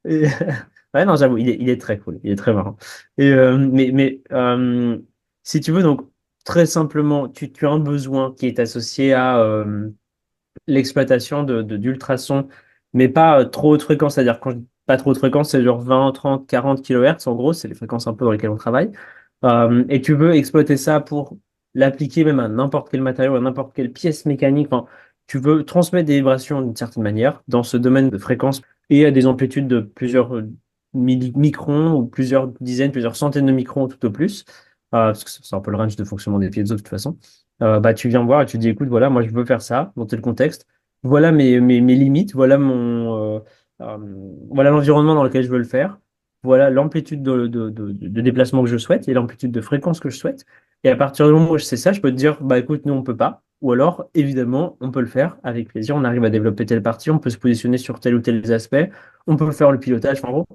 Et- Ouais, non, j'avoue, il est très cool, il est très marrant. Et, si tu veux, donc, très simplement, tu as un besoin qui est associé à l'exploitation d'ultrasons, mais pas trop haute fréquence, c'est-à-dire quand je dis pas trop haute fréquence, c'est genre 20, 30, 40 kHz, en gros, c'est les fréquences un peu dans lesquelles on travaille. Et tu veux exploiter ça pour l'appliquer même à n'importe quel matériau, à n'importe quelle pièce mécanique. Enfin, tu veux transmettre des vibrations d'une certaine manière dans ce domaine de fréquence et à des amplitudes de plusieurs microns ou plusieurs dizaines, plusieurs centaines de microns tout au plus, parce que c'est un peu le range de fonctionnement des pièces de toute façon. Bah, tu viens voir et tu dis, écoute, voilà, moi je veux faire ça dans tel contexte. Voilà mes limites, voilà euh, voilà l'environnement dans lequel je veux le faire. Voilà l'amplitude de déplacement que je souhaite et l'amplitude de fréquence que je souhaite. Et à partir du moment où je sais ça, je peux te dire, bah écoute, nous on peut pas. Ou alors, évidemment, on peut le faire avec plaisir. On arrive à développer telle partie, on peut se positionner sur tel ou tel aspect, on peut faire le pilotage. Enfin, en gros,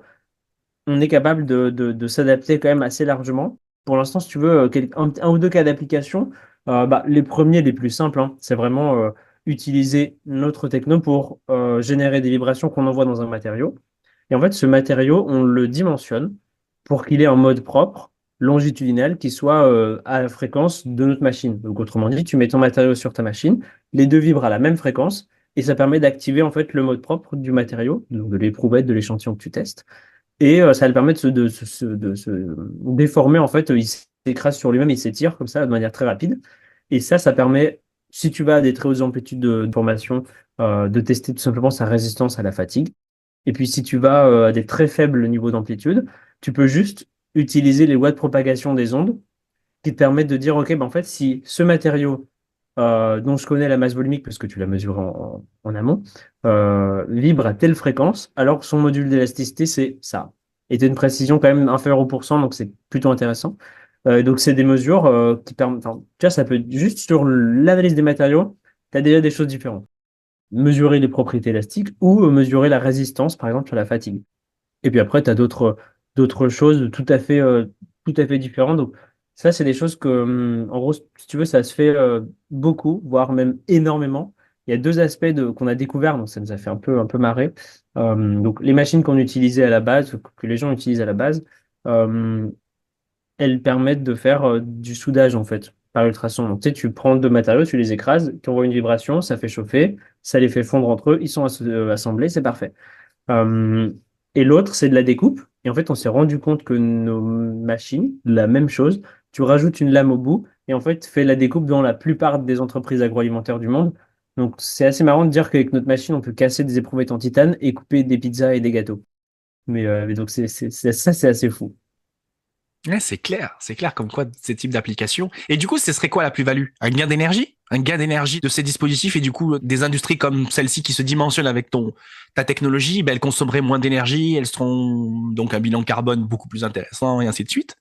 on est capable de s'adapter quand même assez largement. Pour l'instant, si tu veux, un ou deux cas d'application, bah, les premiers, les plus simples, hein, c'est vraiment utiliser notre techno pour générer des vibrations qu'on envoie dans un matériau. Et en fait, ce matériau, on le dimensionne pour qu'il ait un mode propre, longitudinal, qui soit à la fréquence de notre machine. Donc, autrement dit, tu mets ton matériau sur ta machine, les deux vibrent à la même fréquence, et ça permet d'activer en fait le mode propre du matériau, donc de l'éprouvette, de l'échantillon que tu testes. Et ça le permet de se déformer, en fait, il s'écrase sur lui-même, il s'étire comme ça de manière très rapide. Et ça permet, si tu vas à des très hautes amplitudes de formation, de tester tout simplement sa résistance à la fatigue. Et puis si tu vas à des très faibles niveaux d'amplitude, tu peux juste utiliser les lois de propagation des ondes qui te permettent de dire, OK, ben en fait, si ce matériau dont je connais la masse volumique, parce que tu l'as mesuré en amont, vibre à telle fréquence, alors son module d'élasticité, c'est ça. Et tu as une précision quand même inférieure au pourcent, donc c'est plutôt intéressant. Donc c'est des mesures qui permettent, enfin, tu vois, ça peut être juste sur l'analyse des matériaux, tu as déjà des choses différentes. Mesurer les propriétés élastiques ou mesurer la résistance, par exemple, sur la fatigue. Et puis après, tu as d'autres choses tout à fait différentes. Donc, ça, c'est des choses que, en gros, si tu veux, ça se fait beaucoup, voire même énormément. Il y a deux aspects qu'on a découverts, donc ça nous a fait un peu marrer. Donc, les machines qu'on utilisait à la base, que les gens utilisent à la base, euh, elles permettent de faire du soudage, en fait, par ultrasons. Donc, tu sais, tu prends deux matériaux, tu les écrases, tu envoies une vibration, ça fait chauffer, ça les fait fondre entre eux, ils sont assemblés, c'est parfait. et l'autre, c'est de la découpe. Et en fait, on s'est rendu compte que nos machines, la même chose, tu rajoutes une lame au bout et en fait, fais la découpe dans la plupart des entreprises agroalimentaires du monde. Donc, c'est assez marrant de dire qu'avec notre machine, on peut casser des éprouvettes en titane et couper des pizzas et des gâteaux. Mais donc, ça, c'est assez fou. Ouais, c'est clair comme quoi ces types d'applications. Et du coup, ce serait quoi la plus-value? Un gain d'énergie? Un gain d'énergie de ces dispositifs et du coup, des industries comme celle-ci qui se dimensionnent avec ta technologie, ben, elles consommeraient moins d'énergie, elles seront donc un bilan carbone beaucoup plus intéressant et ainsi de suite.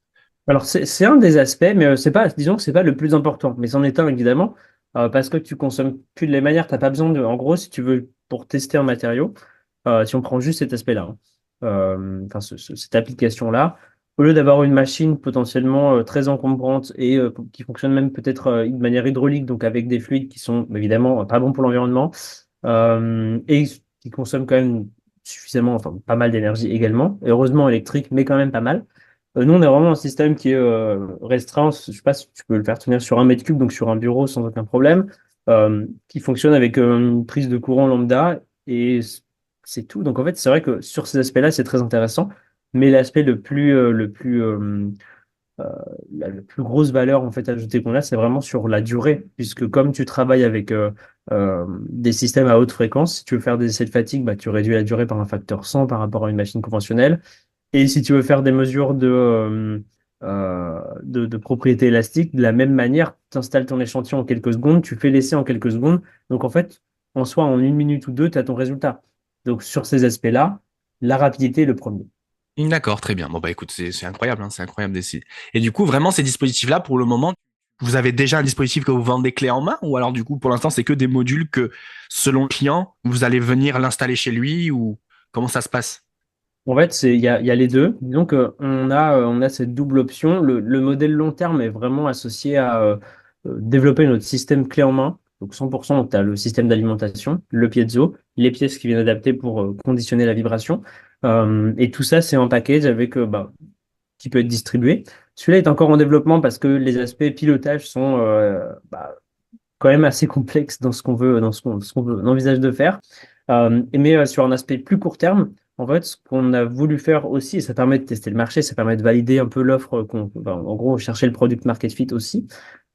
Alors, c'est un des aspects, mais c'est pas, disons que c'est pas le plus important. Mais c'en est un, évidemment, parce que tu consommes plus de la même manière. T'as pas besoin de. En gros, si tu veux, pour tester un matériau, si on prend juste cet aspect-là, hein, enfin, cette application-là, au lieu d'avoir une machine potentiellement très encombrante et qui fonctionne même peut-être de manière hydraulique, donc avec des fluides qui sont évidemment pas bons pour l'environnement, et qui consomment quand même suffisamment, enfin, pas mal d'énergie également, et heureusement électrique, mais quand même pas mal. Nous, on a vraiment un système qui est restreint. Je sais pas si tu peux le faire tenir sur 1 mètre cube, donc sur un bureau sans aucun problème, qui fonctionne avec une prise de courant lambda et c'est tout. Donc en fait, c'est vrai que sur ces aspects-là, c'est très intéressant. Mais l'aspect la plus grosse valeur en fait ajoutée qu'on a, c'est vraiment sur la durée, puisque comme tu travailles avec des systèmes à haute fréquence, si tu veux faire des essais de fatigue, bah, tu réduis la durée par un facteur 100 par rapport à une machine conventionnelle. Et si tu veux faire des mesures de propriété élastique, de la même manière, tu installes ton échantillon en quelques secondes, tu fais l'essai en quelques secondes. Donc en fait, en soi, en 1 minute ou 2, tu as ton résultat. Donc sur ces aspects-là, la rapidité est le premier. D'accord, très bien. Bon, bah écoute, c'est incroyable, hein, c'est incroyable d'essayer. Et du coup, vraiment, ces dispositifs-là, pour le moment, vous avez déjà un dispositif que vous vendez clé en main ou alors du coup, pour l'instant, c'est que des modules que, selon le client, vous allez venir l'installer chez lui ou comment ça se passe? En fait, il y a les deux. Donc, on a cette double option. Le modèle long terme est vraiment associé à développer notre système clé en main. Donc, 100%, tu as le système d'alimentation, le piezo, les pièces qui viennent adapter pour conditionner la vibration. Et tout ça, c'est un package avec, qui peut être distribué. Celui-là est encore en développement parce que les aspects pilotage sont quand même assez complexe dans ce qu'on veut, on envisage de faire. Mais sur un aspect plus court terme, en fait, ce qu'on a voulu faire aussi, et ça permet de tester le marché, ça permet de valider un peu l'offre, en gros, chercher le product market fit aussi.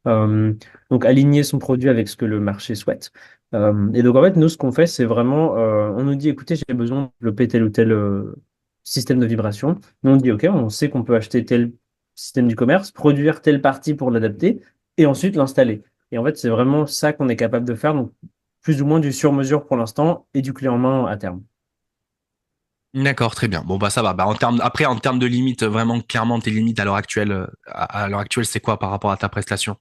Euh, donc, aligner son produit avec ce que le marché souhaite. Et donc, en fait, nous, ce qu'on fait, c'est vraiment, on nous dit, écoutez, j'ai besoin de développer tel ou tel système de vibration. Nous, on dit, OK, on sait qu'on peut acheter tel système du commerce, produire telle partie pour l'adapter et ensuite l'installer. Et en fait, c'est vraiment ça qu'on est capable de faire. Donc, plus ou moins du sur-mesure pour l'instant et du clé en main à terme. D'accord, très bien. Bon, bah ça va. Bah, après, en termes de limites, vraiment, clairement, tes limites à l'heure actuelle, à l'heure actuelle, c'est quoi par rapport à ta prestation?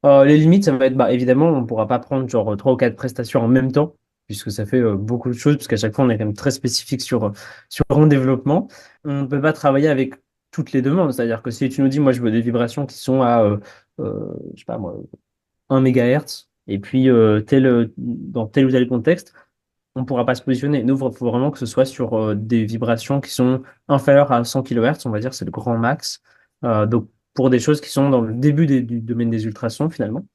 Les limites, ça va être, bah, évidemment, on ne pourra pas prendre genre 3 ou 4 prestations en même temps, puisque ça fait beaucoup de choses, puisqu'à chaque fois, on est quand même très spécifique sur un développement. On ne peut pas travailler avec toutes les demandes. C'est-à-dire que si tu nous dis, moi, je veux des vibrations qui sont à, je sais pas moi, 1 MHz, et puis dans tel ou tel contexte, on ne pourra pas se positionner. Nous, il faut vraiment que ce soit sur des vibrations qui sont inférieures à 100 kHz, on va dire, c'est le grand max. Donc, pour des choses qui sont dans le début du domaine des ultrasons, finalement.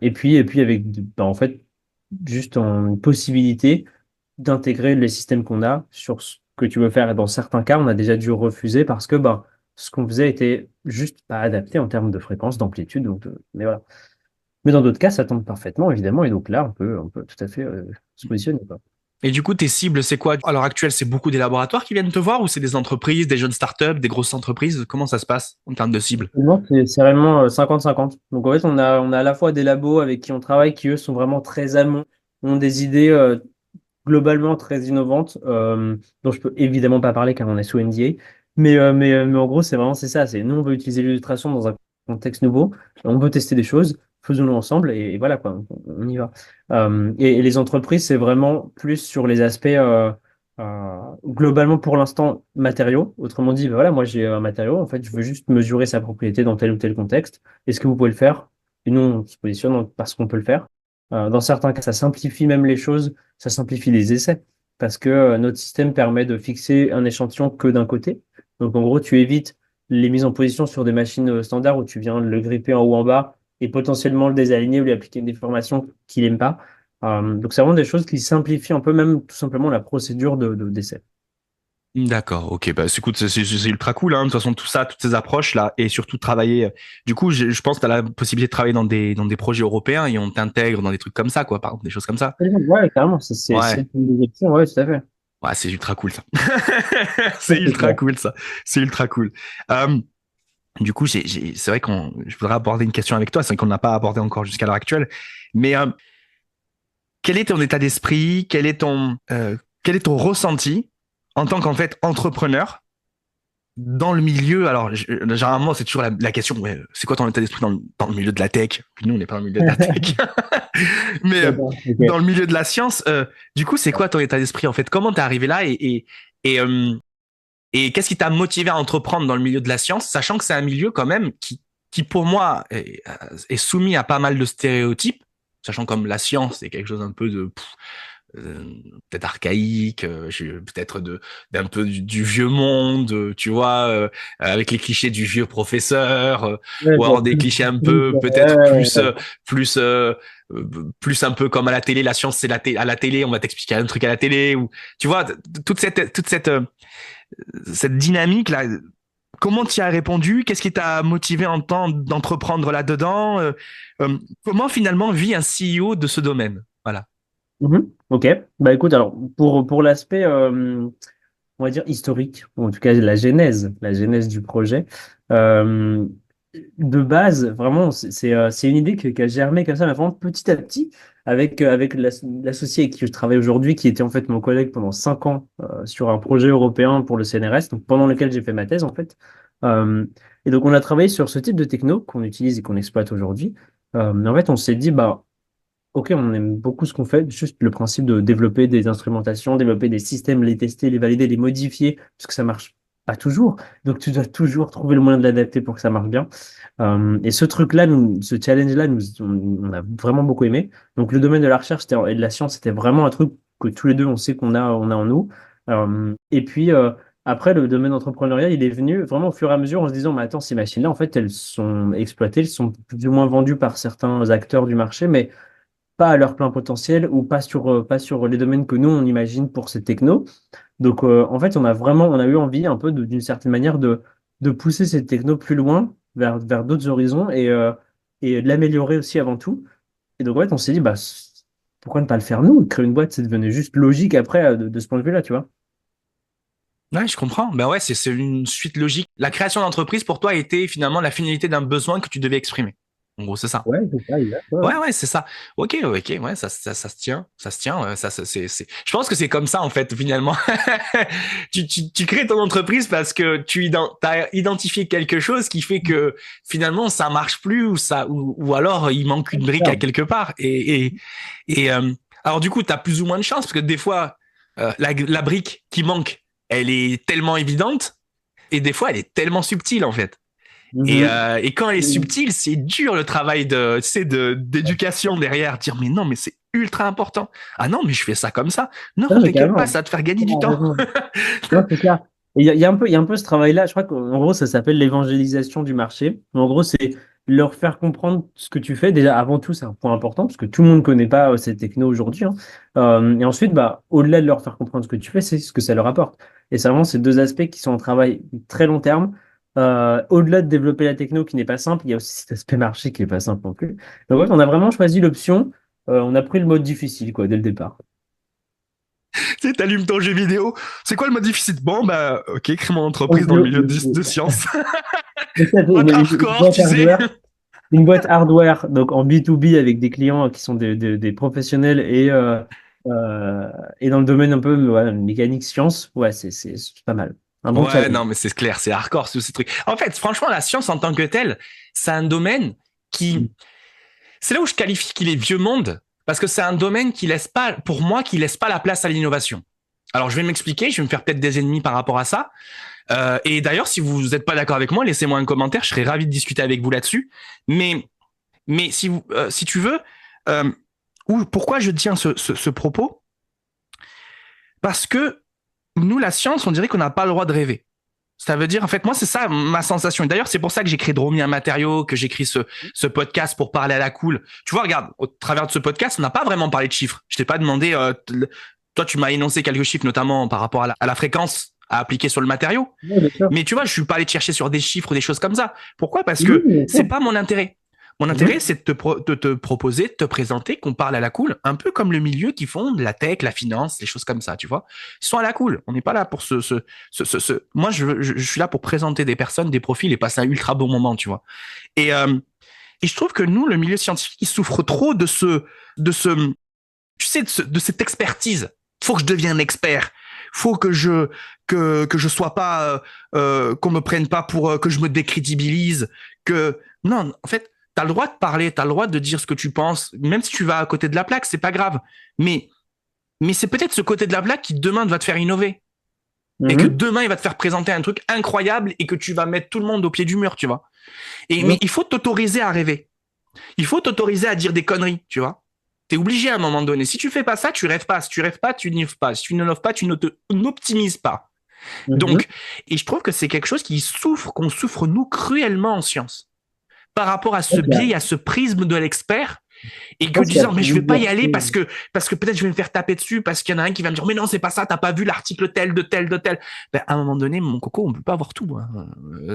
Et puis avec, bah, en fait, juste une possibilité d'intégrer les systèmes qu'on a sur ce que tu veux faire. Et dans certains cas, on a déjà dû refuser parce que bah, ce qu'on faisait était juste pas adapté en termes de fréquence, d'amplitude. Donc, mais voilà. Mais dans d'autres cas, ça tombe parfaitement, évidemment. Et donc là, on peut tout à fait se positionner, quoi. Et du coup, tes cibles, c'est quoi? À l'heure actuelle, c'est beaucoup des laboratoires qui viennent te voir ou c'est des entreprises, des jeunes startups, des grosses entreprises? Comment ça se passe en termes de cibles? Non, c'est réellement 50-50. Donc en fait, on a à la fois des labos avec qui on travaille qui, eux, sont vraiment très amont, ont des idées globalement très innovantes, dont je peux évidemment pas parler car on est sous NDA. Mais en gros, c'est ça. C'est nous, on veut utiliser l'illustration dans un contexte nouveau. On veut tester des choses. Faisons-le ensemble et voilà quoi, on y va. Et les entreprises, c'est vraiment plus sur les aspects globalement pour l'instant matériaux. Autrement dit, ben voilà, moi j'ai un matériau, en fait, je veux juste mesurer sa propriété dans tel ou tel contexte. Est-ce que vous pouvez le faire? Et nous, on se positionne parce qu'on peut le faire. Dans certains cas, ça simplifie même les choses, ça simplifie les essais, parce que notre système permet de fixer un échantillon que d'un côté. Donc en gros, tu évites les mises en position sur des machines standards où tu viens le gripper en haut en bas et potentiellement le désaligner ou lui appliquer une déformation qu'il n'aime pas. Donc c'est vraiment des choses qui simplifient un peu même tout simplement la procédure d'essai. D'accord, ok, bah écoute, c'est ultra cool, hein. De toute façon, tout ça, toutes ces approches là, et surtout travailler. Du coup, je pense que tu as la possibilité de travailler dans des projets européens et on t'intègre dans des trucs comme ça, quoi, par exemple, des choses comme ça. Ouais, carrément, Ouais, c'est une des options, ouais, tout à fait. ouais, c'est ultra cool ça. Ça, C'est c'est ultra clair. cool ça. C'est ultra cool. Euh, du coup, c'est vrai qu'on, je voudrais aborder une question avec toi, c'est vrai qu'on n'a pas abordé encore jusqu'à l'heure actuelle, mais quel est ton état d'esprit, quel est ton ressenti en tant qu'en fait entrepreneur dans le milieu, alors généralement c'est toujours la question, ouais, c'est quoi ton état d'esprit dans le milieu de la tech? Puis nous on n'est pas dans le milieu de la tech, mais D'accord, dans ok. le milieu de la science, du coup c'est quoi ton état d'esprit en fait? Comment t'es arrivé là et, et qu'est-ce qui t'a motivé à entreprendre dans le milieu de la science, sachant que c'est un milieu quand même qui pour moi est soumis à pas mal de stéréotypes, sachant comme la science c'est quelque chose un peu de euh, peut-être archaïque, peut-être d'un peu du vieux monde, tu vois, avec les clichés du vieux professeur, Ouais, ou bon, alors des clichés un peu ouais, peut-être ouais, ouais. plus plus un peu comme à la télé, la science c'est à la télé, on va t'expliquer un truc à la télé ou tu vois toute cette dynamique là. Comment tu y as répondu? Qu'est-ce qui t'a motivé en temps d'entreprendre là-dedans? Comment finalement vit un CEO de ce domaine? Voilà. Mhm. Ok. Bah écoute, alors pour l'aspect, on va dire historique, ou en tout cas la genèse du projet, euh, de base, vraiment, c'est une idée qui a germé comme ça, mais vraiment petit à petit, avec l'associé avec qui je travaille aujourd'hui, qui était en fait mon collègue pendant 5 ans sur un projet européen pour le CNRS, donc pendant lequel j'ai fait ma thèse en fait. Euh, et donc on a travaillé sur ce type de techno qu'on utilise et qu'on exploite aujourd'hui. En fait, on s'est dit, bah ok, on aime beaucoup ce qu'on fait, juste le principe de développer des instrumentations, développer des systèmes, les tester, les valider, les modifier, parce que ça marche pas toujours. Donc tu dois toujours trouver le moyen de l'adapter pour que ça marche bien. Et ce truc-là, ce challenge-là, on a vraiment beaucoup aimé. Donc le domaine de la recherche et de la science, c'était vraiment un truc que tous les deux, on sait on a en nous. Et puis après, le domaine entrepreneurial, il est venu vraiment au fur et à mesure en se disant, mais attends, ces machines-là, en fait, elles sont exploitées, elles sont plus ou moins vendues par certains acteurs du marché, mais pas à leur plein potentiel ou pas sur les domaines que nous, on imagine pour ces technos. Donc, en fait, on a eu envie un peu d'une certaine manière de pousser ces technos plus loin vers d'autres horizons et de l'améliorer aussi avant tout. Et donc, en fait, on s'est dit, bah, pourquoi ne pas le faire nous? Créer une boîte, c'est devenu juste logique après de ce point de vue-là, tu vois. Ouais, je comprends. Ben ouais, c'est une suite logique. La création d'entreprise pour toi était finalement la finalité d'un besoin que tu devais exprimer. En gros, c'est ça. Ouais, c'est ça, exact. Ouais, ouais. Ouais, ouais, c'est ça. Ok, ok, ouais, ça se tient, ça se tient. Ouais, Je pense que c'est comme ça en fait finalement. Tu crées ton entreprise parce que t'as identifié quelque chose qui fait que finalement ça marche plus ou alors il manque une brique à Ferme. quelque part. Alors du coup, t'as plus ou moins de chance parce que des fois la brique qui manque, elle est tellement évidente et des fois elle est tellement subtile en fait. Mhm. Et quand elle est Mhm. subtile, c'est dur le travail de, tu sais, d'éducation derrière. Dire, mais non, mais c'est ultra important. Ah non, mais je fais ça comme ça. Non, Non, mais t'inquiète pas, carrément. ça va te faire gagner du Ah, temps. raison. Non, c'est clair. Et il y a un peu ce travail-là, je crois qu'en gros, ça s'appelle l'évangélisation du marché. En gros, c'est leur faire comprendre ce que tu fais. Déjà, avant tout, c'est un point important, parce que tout le monde ne connaît pas ces technos aujourd'hui, hein. Et ensuite, bah, au-delà de leur faire comprendre ce que tu fais, c'est ce que ça leur apporte. Et c'est vraiment ces deux aspects qui sont un travail très long terme. Au-delà de développer la techno qui n'est pas simple, il y a aussi cet aspect marché qui n'est pas simple non plus. Donc, ouais, on a vraiment choisi l'option, on a pris le mode difficile, quoi, dès le départ. Tu sais, t'allumes ton jeu vidéo. C'est quoi le mode difficile? Bon, bah, ok, crée mon entreprise Donc, dans le milieu de science. c'est ça, c'est Mode une hardcore, boîte tu sais. hardware. Une boîte hardware, donc en B2B avec des clients qui sont des professionnels et dans le domaine un peu voilà, mécanique, science, ouais, c'est pas mal. Un bon Ouais, challenge. non, mais c'est clair, c'est hardcore, tous ces trucs. En fait, franchement, la science en tant que telle, c'est un domaine qui, c'est là où je qualifie qu'il est vieux monde, parce que c'est un domaine qui laisse pas, pour moi, qui laisse pas la place à l'innovation. Alors, je vais m'expliquer, je vais me faire peut-être des ennemis par rapport à ça. Et d'ailleurs, si vous n'êtes pas d'accord avec moi, laissez-moi un commentaire, je serais ravi de discuter avec vous là-dessus. Mais, si tu veux, euh, pourquoi je tiens ce propos? Parce que nous, la science, on dirait qu'on n'a pas le droit de rêver. Ça veut dire, en fait, moi, c'est ça ma sensation. Et d'ailleurs, c'est pour ça que j'ai créé Dromie un matériau, que j'ai créé ce podcast pour parler à la cool. Tu vois, regarde, au travers de ce podcast, on n'a pas vraiment parlé de chiffres. Je t'ai pas demandé, toi, tu m'as énoncé quelques chiffres, notamment par rapport à la fréquence. à appliquer sur le matériau. Ouais, bien sûr. Mais tu vois, je suis pas allé te chercher sur des chiffres ou des choses comme ça. Pourquoi? Parce Oui, que bien c'est sûr. pas mon intérêt. Mon intérêt, Mhm. c'est de te proposer, de te présenter, qu'on parle à la cool, un peu comme le milieu qui font de la tech, la finance, les choses comme ça, tu vois. Ils sont à la cool. On n'est pas là pour Moi, je suis là pour présenter des personnes, des profils et passer un ultra bon moment, tu vois. Et, euh, et je trouve que nous, le milieu scientifique, il souffre trop de ce, tu sais, de cette expertise. Faut que je devienne expert. Faut que je sois pas, qu'on me prenne pas pour, que je me décrédibilise. Non, en fait, t'as le droit de parler, t'as le droit de dire ce que tu penses, même si tu vas à côté de la plaque, c'est pas grave. Mais, mais c'est peut-être ce côté de la plaque qui demain va te faire innover. Et que Mhm. demain, il va te faire présenter un truc incroyable et que tu vas mettre tout le monde au pied du mur, tu vois. Mais Mhm. il faut t'autoriser à rêver. Il faut t'autoriser à dire des conneries, tu vois. T'es obligé à un moment donné. Si tu fais pas ça, tu rêves pas. Si tu rêves pas, tu n'innoves pas. Si tu n'innoves pas, tu n'optimises pas. Mhm. Donc, et je trouve que c'est quelque chose qu'on souffre nous cruellement en science. Par rapport à ce Ouais, biais, à ce prisme de l'expert, et je que pense qu'il y a disant, mais je vais pas y plusieurs aller choses. parce que peut-être je vais me faire taper dessus, parce qu'il y en a un qui va me dire, mais non, c'est pas ça, t'as pas vu l'article tel, de tel, de tel. Ben, à un moment donné, mon coco, on peut pas avoir tout, hein.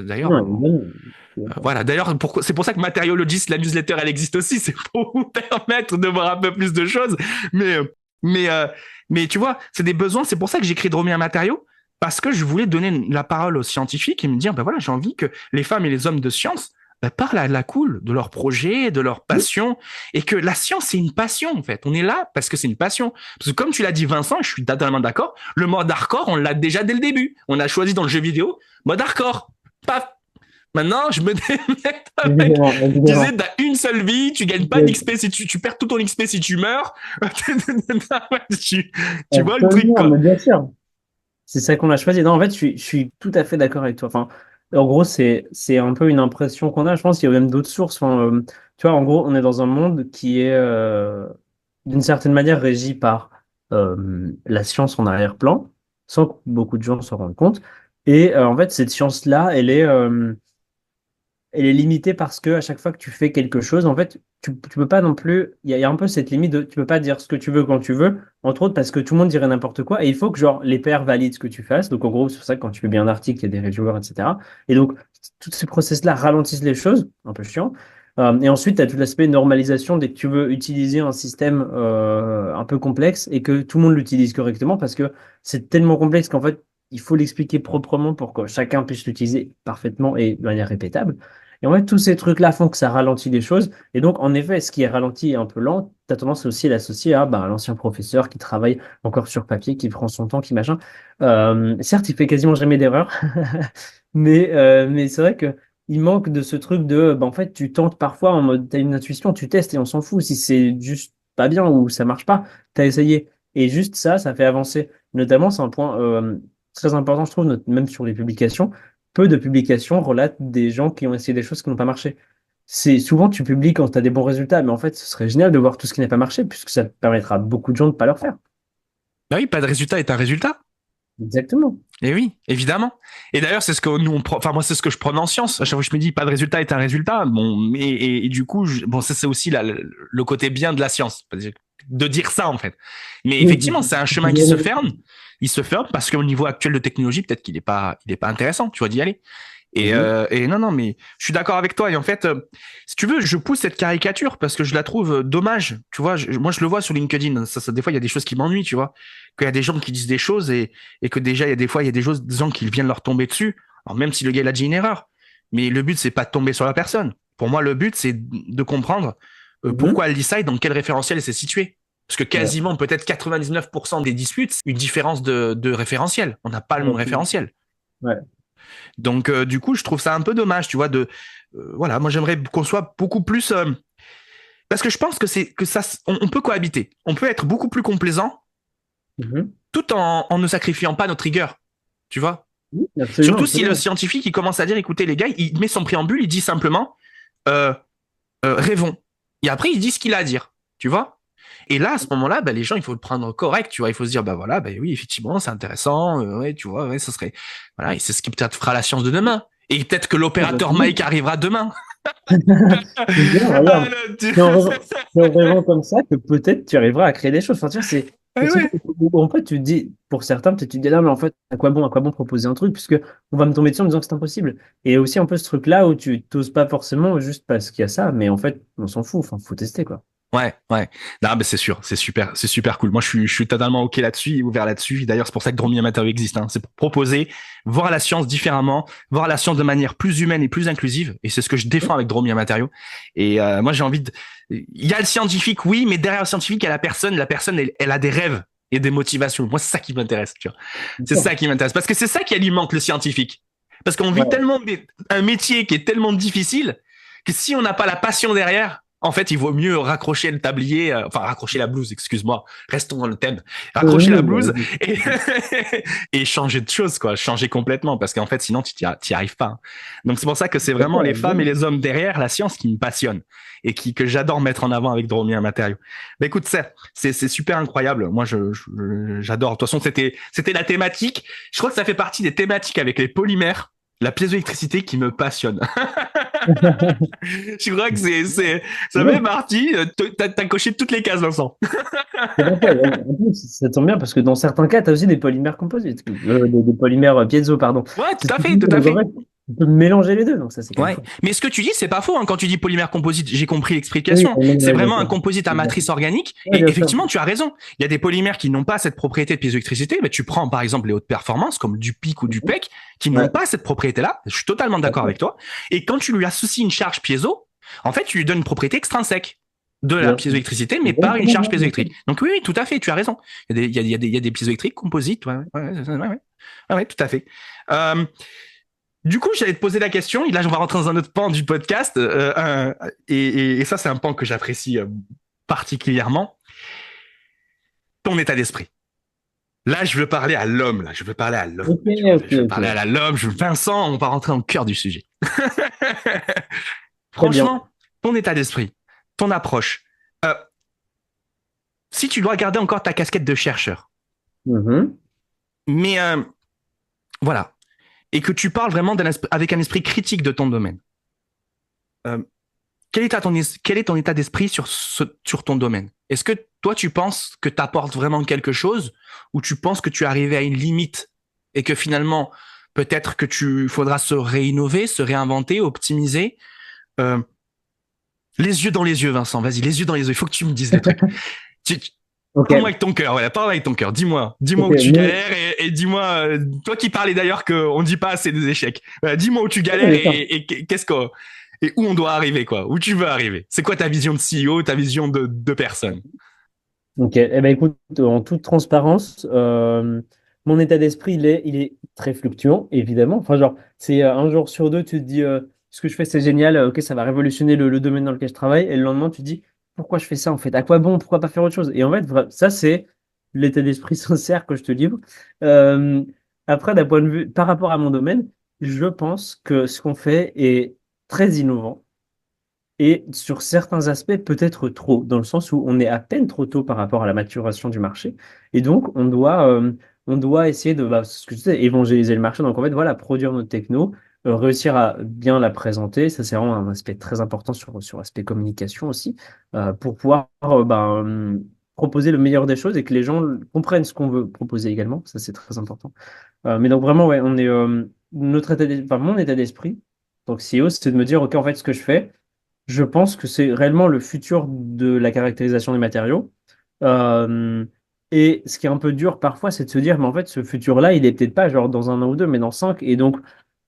D'ailleurs, Non, évidemment. Je suis d'accord. voilà. D'ailleurs, c'est pour ça que Materiologist, la newsletter, elle existe aussi. C'est pour vous permettre de voir un peu plus de choses. Mais, euh, mais, euh, mais tu vois, c'est des besoins. C'est pour ça que j'ai créé Dromé un matériau. Parce que je voulais donner la parole aux scientifiques et me dire, ben voilà, j'ai envie que les femmes et les hommes de science parlent à la cool de leurs projets, de leurs Mhm. passions. Et que la science, c'est une passion, en fait. On est là parce que c'est une passion. Parce que comme tu l'as dit, Vincent, je suis totalement d'accord, le mode hardcore, on l'a déjà dès le début. On a choisi dans le jeu vidéo, mode hardcore. Paf, maintenant, je me démerde avec. Évidemment, Je disais, évidemment. t'as une seule vie, tu gagnes pas d'XP si tu perds tout ton XP si tu meurs. tu, tu vois le truc, Absolument, quoi. mais bien sûr. C'est ça qu'on a choisi. Non, en fait, je suis tout à fait d'accord avec toi. Enfin, en gros, c'est un peu une impression qu'on a. Je pense qu'il y a même d'autres sources. Enfin, tu vois, en gros, on est dans un monde qui est d'une certaine manière régi par la science en arrière-plan, sans que beaucoup de gens s'en rendent compte. Et en fait, cette science-là, elle est limitée parce que à chaque fois que tu fais quelque chose, en fait, tu peux pas non plus. Il y a un peu cette limite de tu peux pas dire ce que tu veux quand tu veux, entre autres parce que tout le monde dirait n'importe quoi et il faut que genre les pairs valident ce que tu fasses. Donc en gros, c'est pour ça que quand tu fais bien un article, il y a des reviewers, etc. Et donc, tous ces process-là ralentissent les choses, un peu chiant. Et ensuite, tu as tout l'aspect normalisation dès que tu veux utiliser un système un peu complexe et que tout le monde l'utilise correctement parce que c'est tellement complexe qu'en fait, il faut l'expliquer proprement pour que chacun puisse l'utiliser parfaitement et de manière répétable. Et en fait, tous ces trucs-là font que ça ralentit les choses. Et donc, en effet, ce qui est ralenti et un peu lent, tu as tendance aussi à l'associer à bah, l'ancien professeur qui travaille encore sur papier, qui prend son temps, qui machin. Certes, il fait quasiment jamais d'erreur, mais c'est vrai que il manque de ce truc de, bah, en fait, tu tentes parfois en mode, tu as une intuition, tu testes et on s'en fout. Si c'est juste pas bien ou ça marche pas, tu as essayé. Et juste ça fait avancer. Notamment, c'est un point très important, je trouve, même sur les publications peu de publications relatent des gens qui ont essayé des choses qui n'ont pas marché. C'est souvent tu publies quand tu as des bons résultats, mais en fait, ce serait génial de voir tout ce qui n'a pas marché, puisque ça permettra à beaucoup de gens de ne pas le faire. Bah oui, pas de résultat est un résultat. Exactement. Et oui, évidemment. Et d'ailleurs, c'est ce que nous on prend. Enfin, moi, c'est ce que je prends en science. À chaque fois que je me dis pas de résultat est un résultat. Bon, mais et du coup, bon, ça c'est aussi le côté bien de la science, de dire ça en fait. Mais Oui, effectivement, c'est un chemin qui se ferme. Il se ferme parce qu'au niveau actuel de technologie, peut-être qu'il est pas intéressant, tu vois, d'y aller. Mhm. Et non, non, mais je suis d'accord avec toi. Et en fait, si tu veux, je pousse cette caricature parce que je la trouve dommage. Tu vois, moi, je le vois sur LinkedIn. Des fois, il y a des choses qui m'ennuient, tu vois. Qu'il y a des gens qui disent des choses et que déjà, il y a des fois, il y a des gens qui viennent leur tomber dessus. Alors, même si le gars, il a dit une erreur. Mais le but, c'est pas de tomber sur la personne. Pour moi, le but, c'est de comprendre Mhm. pourquoi elle dit ça et dans quel référentiel elle s'est située. Parce que Ouais. quasiment, peut-être 99% des disputes, c'est une différence de référentiel. On n'a pas le même Ouais. référentiel. Ouais. Donc, du coup, je trouve ça un peu dommage, tu vois, voilà, moi j'aimerais qu'on soit beaucoup plus, parce que je pense que on peut cohabiter, on peut être beaucoup plus complaisant, Mhm. tout en ne sacrifiant pas notre rigueur, tu vois. Oui, absolument, Surtout si le absolument. scientifique il commence à dire, écoutez les gars, il met son préambule, il dit simplement, euh, rêvons, et après il dit ce qu'il a à dire, tu vois. Et là, à ce moment-là, bah, les gens, il faut le prendre correct, tu vois. Il faut se dire, bah voilà, bah oui, effectivement, c'est intéressant, ouais, tu vois, ouais, ça serait, voilà, et c'est ce qui peut-être fera la science de demain. Et peut-être que l'opérateur Exactement. Mike arrivera demain. C'est bien, Ah, regarde. là, tu- C'est en rêvant comme ça que peut-être tu arriveras à créer des choses. Enfin, tu vois, Ouais, Aussi, ouais. en fait, tu te dis, pour certains, peut-être tu te dis, non, mais en fait, à quoi bon proposer un truc, puisque on va me tomber dessus en me disant que c'est impossible. Et aussi un peu ce truc-là où tu t'oses pas forcément juste parce qu'il y a ça, mais en fait, on s'en fout, enfin, faut tester, quoi. Ouais, ouais. Non, mais c'est sûr, c'est super cool. Moi, je suis totalement OK là-dessus et ouvert là-dessus. D'ailleurs, c'est pour ça que Dromia Matériaux existe, hein. C'est pour proposer, voir la science différemment, voir la science de manière plus humaine et plus inclusive. Et c'est ce que je défends avec Dromia Matériaux. Et moi, j'ai envie de... Il y a le scientifique, oui, mais derrière le scientifique, il y a la personne. La personne, elle a des rêves et des motivations. Moi, c'est ça qui m'intéresse, tu vois. C'est ça qui m'intéresse. Parce que c'est ça qui alimente le scientifique. Parce qu'on vit Ouais. tellement un métier qui est tellement difficile que si on n'a pas la passion derrière, en fait, il vaut mieux raccrocher le tablier, enfin raccrocher la blouse, excuse-moi, restons dans le thème, raccrocher la blouse et, et changer de choses, quoi, changer complètement, parce qu'en fait, sinon, tu t'y arrives pas. Donc c'est pour ça que c'est vraiment les femmes et les hommes derrière la science qui me passionnent et que j'adore mettre en avant avec Dromien Matériaux. Mais écoute, c'est super incroyable. Moi, j'adore. De toute façon, c'était la thématique. Je crois que ça fait partie des thématiques avec les polymères, la piézoélectricité qui me passionne. Je crois que ça fait partie. T'as coché toutes les cases, Vincent. C'est pas ça. En plus, ça tombe bien parce que dans certains cas, tu as aussi des polymères composites, des polymères piezo, pardon. Ouais, C'est ce que je tout dis, à donc en fait. fait, tu peux mélanger les deux, donc ça, c'est quand même Ouais, cool. mais ce que tu dis, c'est pas faux, hein. Quand tu dis polymère composite, j'ai compris Oui, l'explication. oui, C'est oui, bien vraiment un sûr. composite à matrice organique. Oui, Et bien sûr. effectivement, tu as raison. Il y a des polymères qui n'ont pas cette propriété de piézoélectricité. Mais tu prends par exemple les hautes performances, comme du PIC ou du PEC, qui n'ont Ouais, pas cette propriété-là. Je suis totalement d'accord avec toi. Et quand tu lui associes une charge piézo, en fait, tu lui donnes une propriété extrinsèque de la bien. piézoélectricité, mais par une Exactement, charge ouais, bien sûr. piézoélectrique. Donc oui, oui, tout à fait, tu as raison. Il y a des piézoélectriques composites. Ouais, ouais, ouais, ouais, ouais. Ouais, tout à fait. Euh, du coup, j'allais te poser la question, et là, on va rentrer dans un autre pan du podcast, et ça, c'est un pan que j'apprécie particulièrement, ton état d'esprit. Là, je veux parler à l'homme, là, je veux parler à l'homme, Ok, tu vois, ok, je veux ok. parler à l'homme, Vincent, on va rentrer dans le cœur du sujet. Très bien. Franchement, ton état d'esprit, ton approche, euh, si tu dois garder encore ta casquette de chercheur, Mhm. mais voilà, et que tu parles vraiment avec un esprit critique de ton domaine, euh, quel est ton état d'esprit sur ton domaine? Est-ce que toi, tu penses que tu apportes vraiment quelque chose ou tu penses que tu es arrivé à une limite et que finalement, peut-être que tu faudra se réinnover, se réinventer, optimiser? Euh, les yeux dans les yeux, Vincent, vas-y, les yeux dans les yeux, il faut que tu me dises les trucs. Ok, Parle-moi avec ton cœur, voilà, parle avec ton cœur. Dis-moi ok, où tu mais... galères et dis-moi, toi qui parlais d'ailleurs qu'on ne dit pas assez des échecs. Voilà, dis-moi où tu Ouais, galères bien sûr. qu'est-ce que et où on doit arriver quoi, où tu veux arriver. C'est quoi ta vision de CEO, ta vision de personne? Ok, eh ben écoute, en toute transparence, mon état d'esprit, il est très fluctuant, évidemment. Enfin, genre, c'est un jour sur deux, tu te dis, ce que je fais, c'est génial, ok, ça va révolutionner le domaine dans lequel je travaille. Et le lendemain, tu te dis, pourquoi je fais ça en fait? À quoi bon? Pourquoi pas faire autre chose? Et en fait, ça, c'est l'état d'esprit sincère que je te livre. Euh, Après, d'un point de vue, par rapport à mon domaine, je pense que ce qu'on fait est très innovant et sur certains aspects peut-être trop, dans le sens où on est à peine trop tôt par rapport à la maturation du marché. Et donc, on doit essayer de, bah, ce que je disais, évangéliser le marché. Donc, en fait, voilà, produire notre techno, réussir à bien la présenter. Ça, c'est vraiment un aspect très important sur l'aspect communication aussi, pour pouvoir proposer le meilleur des choses et que les gens comprennent ce qu'on veut proposer également. Ça, c'est très important. Mais donc, vraiment, ouais, on est, enfin, mon état d'esprit, donc CEO, c'est de me dire, OK, en fait, ce que je fais, je pense que c'est réellement le futur de la caractérisation des matériaux. Euh, et ce qui est un peu dur parfois, c'est de se dire, mais en fait, ce futur-là, il est peut-être pas genre dans un an ou deux, mais dans cinq. Et donc,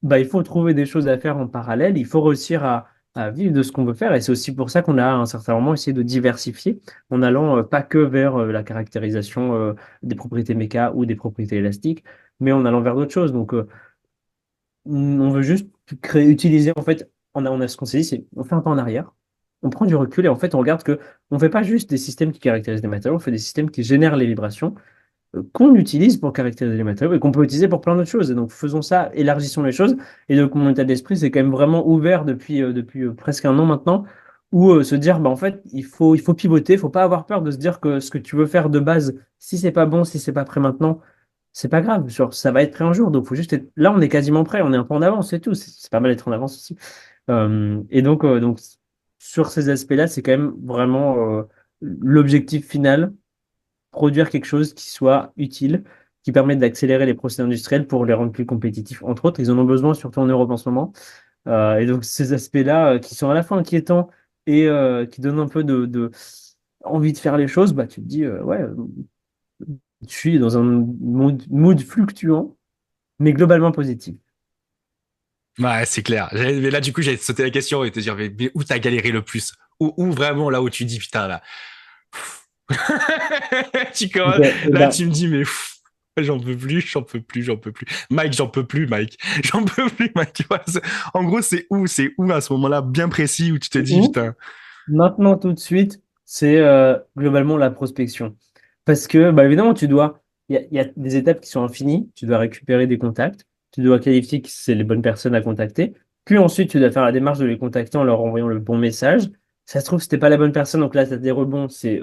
bah, il faut trouver des choses à faire en parallèle. Il faut réussir à vivre de ce qu'on veut faire. Et c'est aussi pour ça qu'on a à un certain moment essayé de diversifier en allant pas que vers la caractérisation des propriétés méca ou des propriétés élastiques, mais en allant vers d'autres choses. Donc, on veut juste utiliser, en fait, on a ce qu'on s'est dit, c'est on fait un pas en arrière, on prend du recul et en fait, on regarde que on fait pas juste des systèmes qui caractérisent des matériaux, on fait des systèmes qui génèrent les vibrations qu'on utilise pour caractériser les matériaux et qu'on peut utiliser pour plein d'autres choses. Et donc, faisons ça, élargissons les choses. Et donc, mon état d'esprit, c'est quand même vraiment ouvert depuis presque un an maintenant, où se dire, bah, en fait, il faut pivoter, il faut pas avoir peur de se dire que ce que tu veux faire de base, si c'est pas bon, si c'est pas prêt maintenant, c'est pas grave, genre, ça va être prêt un jour. Donc, faut juste être... Là, on est quasiment prêt, on est un peu en avance, c'est tout. C'est pas mal d'être en avance aussi. Donc, sur ces aspects-là, c'est quand même vraiment l'objectif final produire quelque chose qui soit utile, qui permette d'accélérer les procès industriels pour les rendre plus compétitifs. Entre autres, ils en ont besoin, surtout en Europe en ce moment. Et donc, ces aspects-là qui sont à la fois inquiétants et qui donnent un peu envie de faire les choses, bah, tu te dis, ouais, je suis dans un mood fluctuant, mais globalement positif. Ouais, c'est clair. Mais là, du coup, j'allais te sauter la question et te dire, mais où t'as galéré le plus? Où vraiment, là où tu dis, putain, là. Ok, et Là, ben, tu me dis, mais j'en peux plus, j'en peux plus, j'en peux plus. Mike, j'en peux plus, Mike. J'en peux plus, Mike. Tu vois, en gros, c'est où à ce moment-là, bien précis, où tu te dis, où putain. maintenant, tout de suite, c'est globalement la prospection. Parce que, bah, évidemment, il y a des étapes qui sont infinies. Tu dois récupérer des contacts. Tu dois qualifier que c'est les bonnes personnes à contacter. Puis ensuite, tu dois faire la démarche de les contacter en leur envoyant le bon message. Ça se trouve, c'était pas la bonne personne, donc là, tu as des rebonds, c'est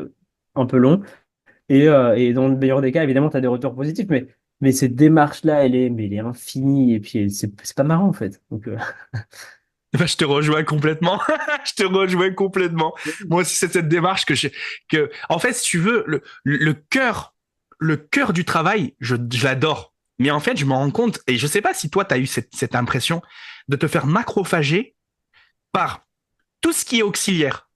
un peu long. Et dans le meilleur des cas, évidemment, tu as des retours positifs, mais cette démarche-là, elle est infinie, et puis c'est pas marrant, en fait. Donc, Bah, je te rejoins complètement. Je te rejoins complètement. Moi aussi, c'est cette démarche en fait, si tu veux, le cœur du travail, je l'adore. Mais en fait, je me rends compte, et je sais pas si toi, tu as eu cette impression de te faire macrophager par tout ce qui est auxiliaire.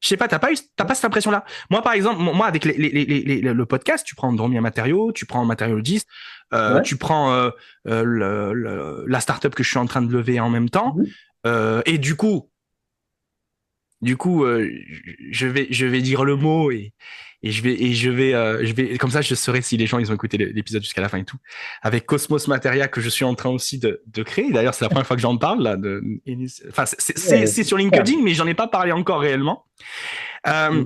Je sais pas, t'as pas cette impression-là. Moi, par exemple, moi, avec le podcast, tu prends Dormi un matériau, tu prends Matériau 10, ouais. tu prends la startup que je suis en train de lever en même temps. Mhm. Et du coup, je vais dire le mot et je vais, comme ça, je saurai si les gens, ils ont écouté l'épisode jusqu'à la fin et tout. Avec Cosmos Materia, que je suis en train aussi de créer. D'ailleurs, c'est la première fois que j'en parle, là, enfin, Ouais, c'est sur super. LinkedIn, mais j'en ai pas parlé encore réellement. Euh,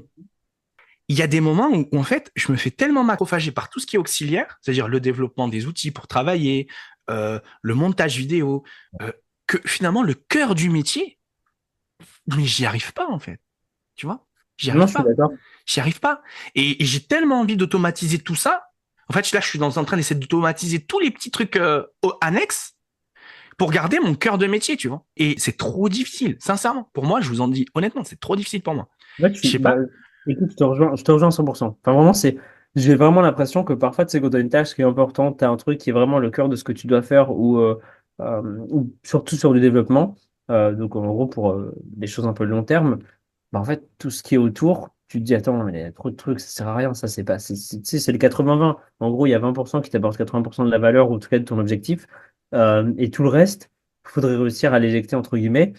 il y a des moments où, en fait, je me fais tellement macrophager par tout ce qui est auxiliaire, c'est-à-dire le développement des outils pour travailler, le montage vidéo, euh, que finalement, le cœur du métier, mais j'y arrive pas, en fait. Tu vois? J'y Non, arrive je suis pas. d'accord. J'y arrive pas. Et j'ai tellement envie d'automatiser tout ça. En fait, là, je suis en train d'essayer d'automatiser tous les petits trucs annexes pour garder mon cœur de métier, tu vois. Et c'est trop difficile, sincèrement. Pour moi, je vous en dis honnêtement, c'est trop difficile pour moi. Ouais, Je sais bah, pas. écoute, je te rejoins à 100%. Enfin, vraiment, j'ai vraiment l'impression que parfois, tu sais, quand tu as une tâche qui est importante, tu as un truc qui est vraiment le cœur de ce que tu dois faire ou surtout sur du développement. Donc, en gros, pour des choses un peu long terme, bah, en fait, tout ce qui est autour, tu te dis, attends, mais il y a trop de trucs, ça sert à rien, ça, c'est pas, tu sais, c'est le 80-20. En gros, il y a 20% qui t'apportent 80% de la valeur ou en tout cas de ton objectif. Et tout le reste, il faudrait réussir à l'éjecter, entre guillemets.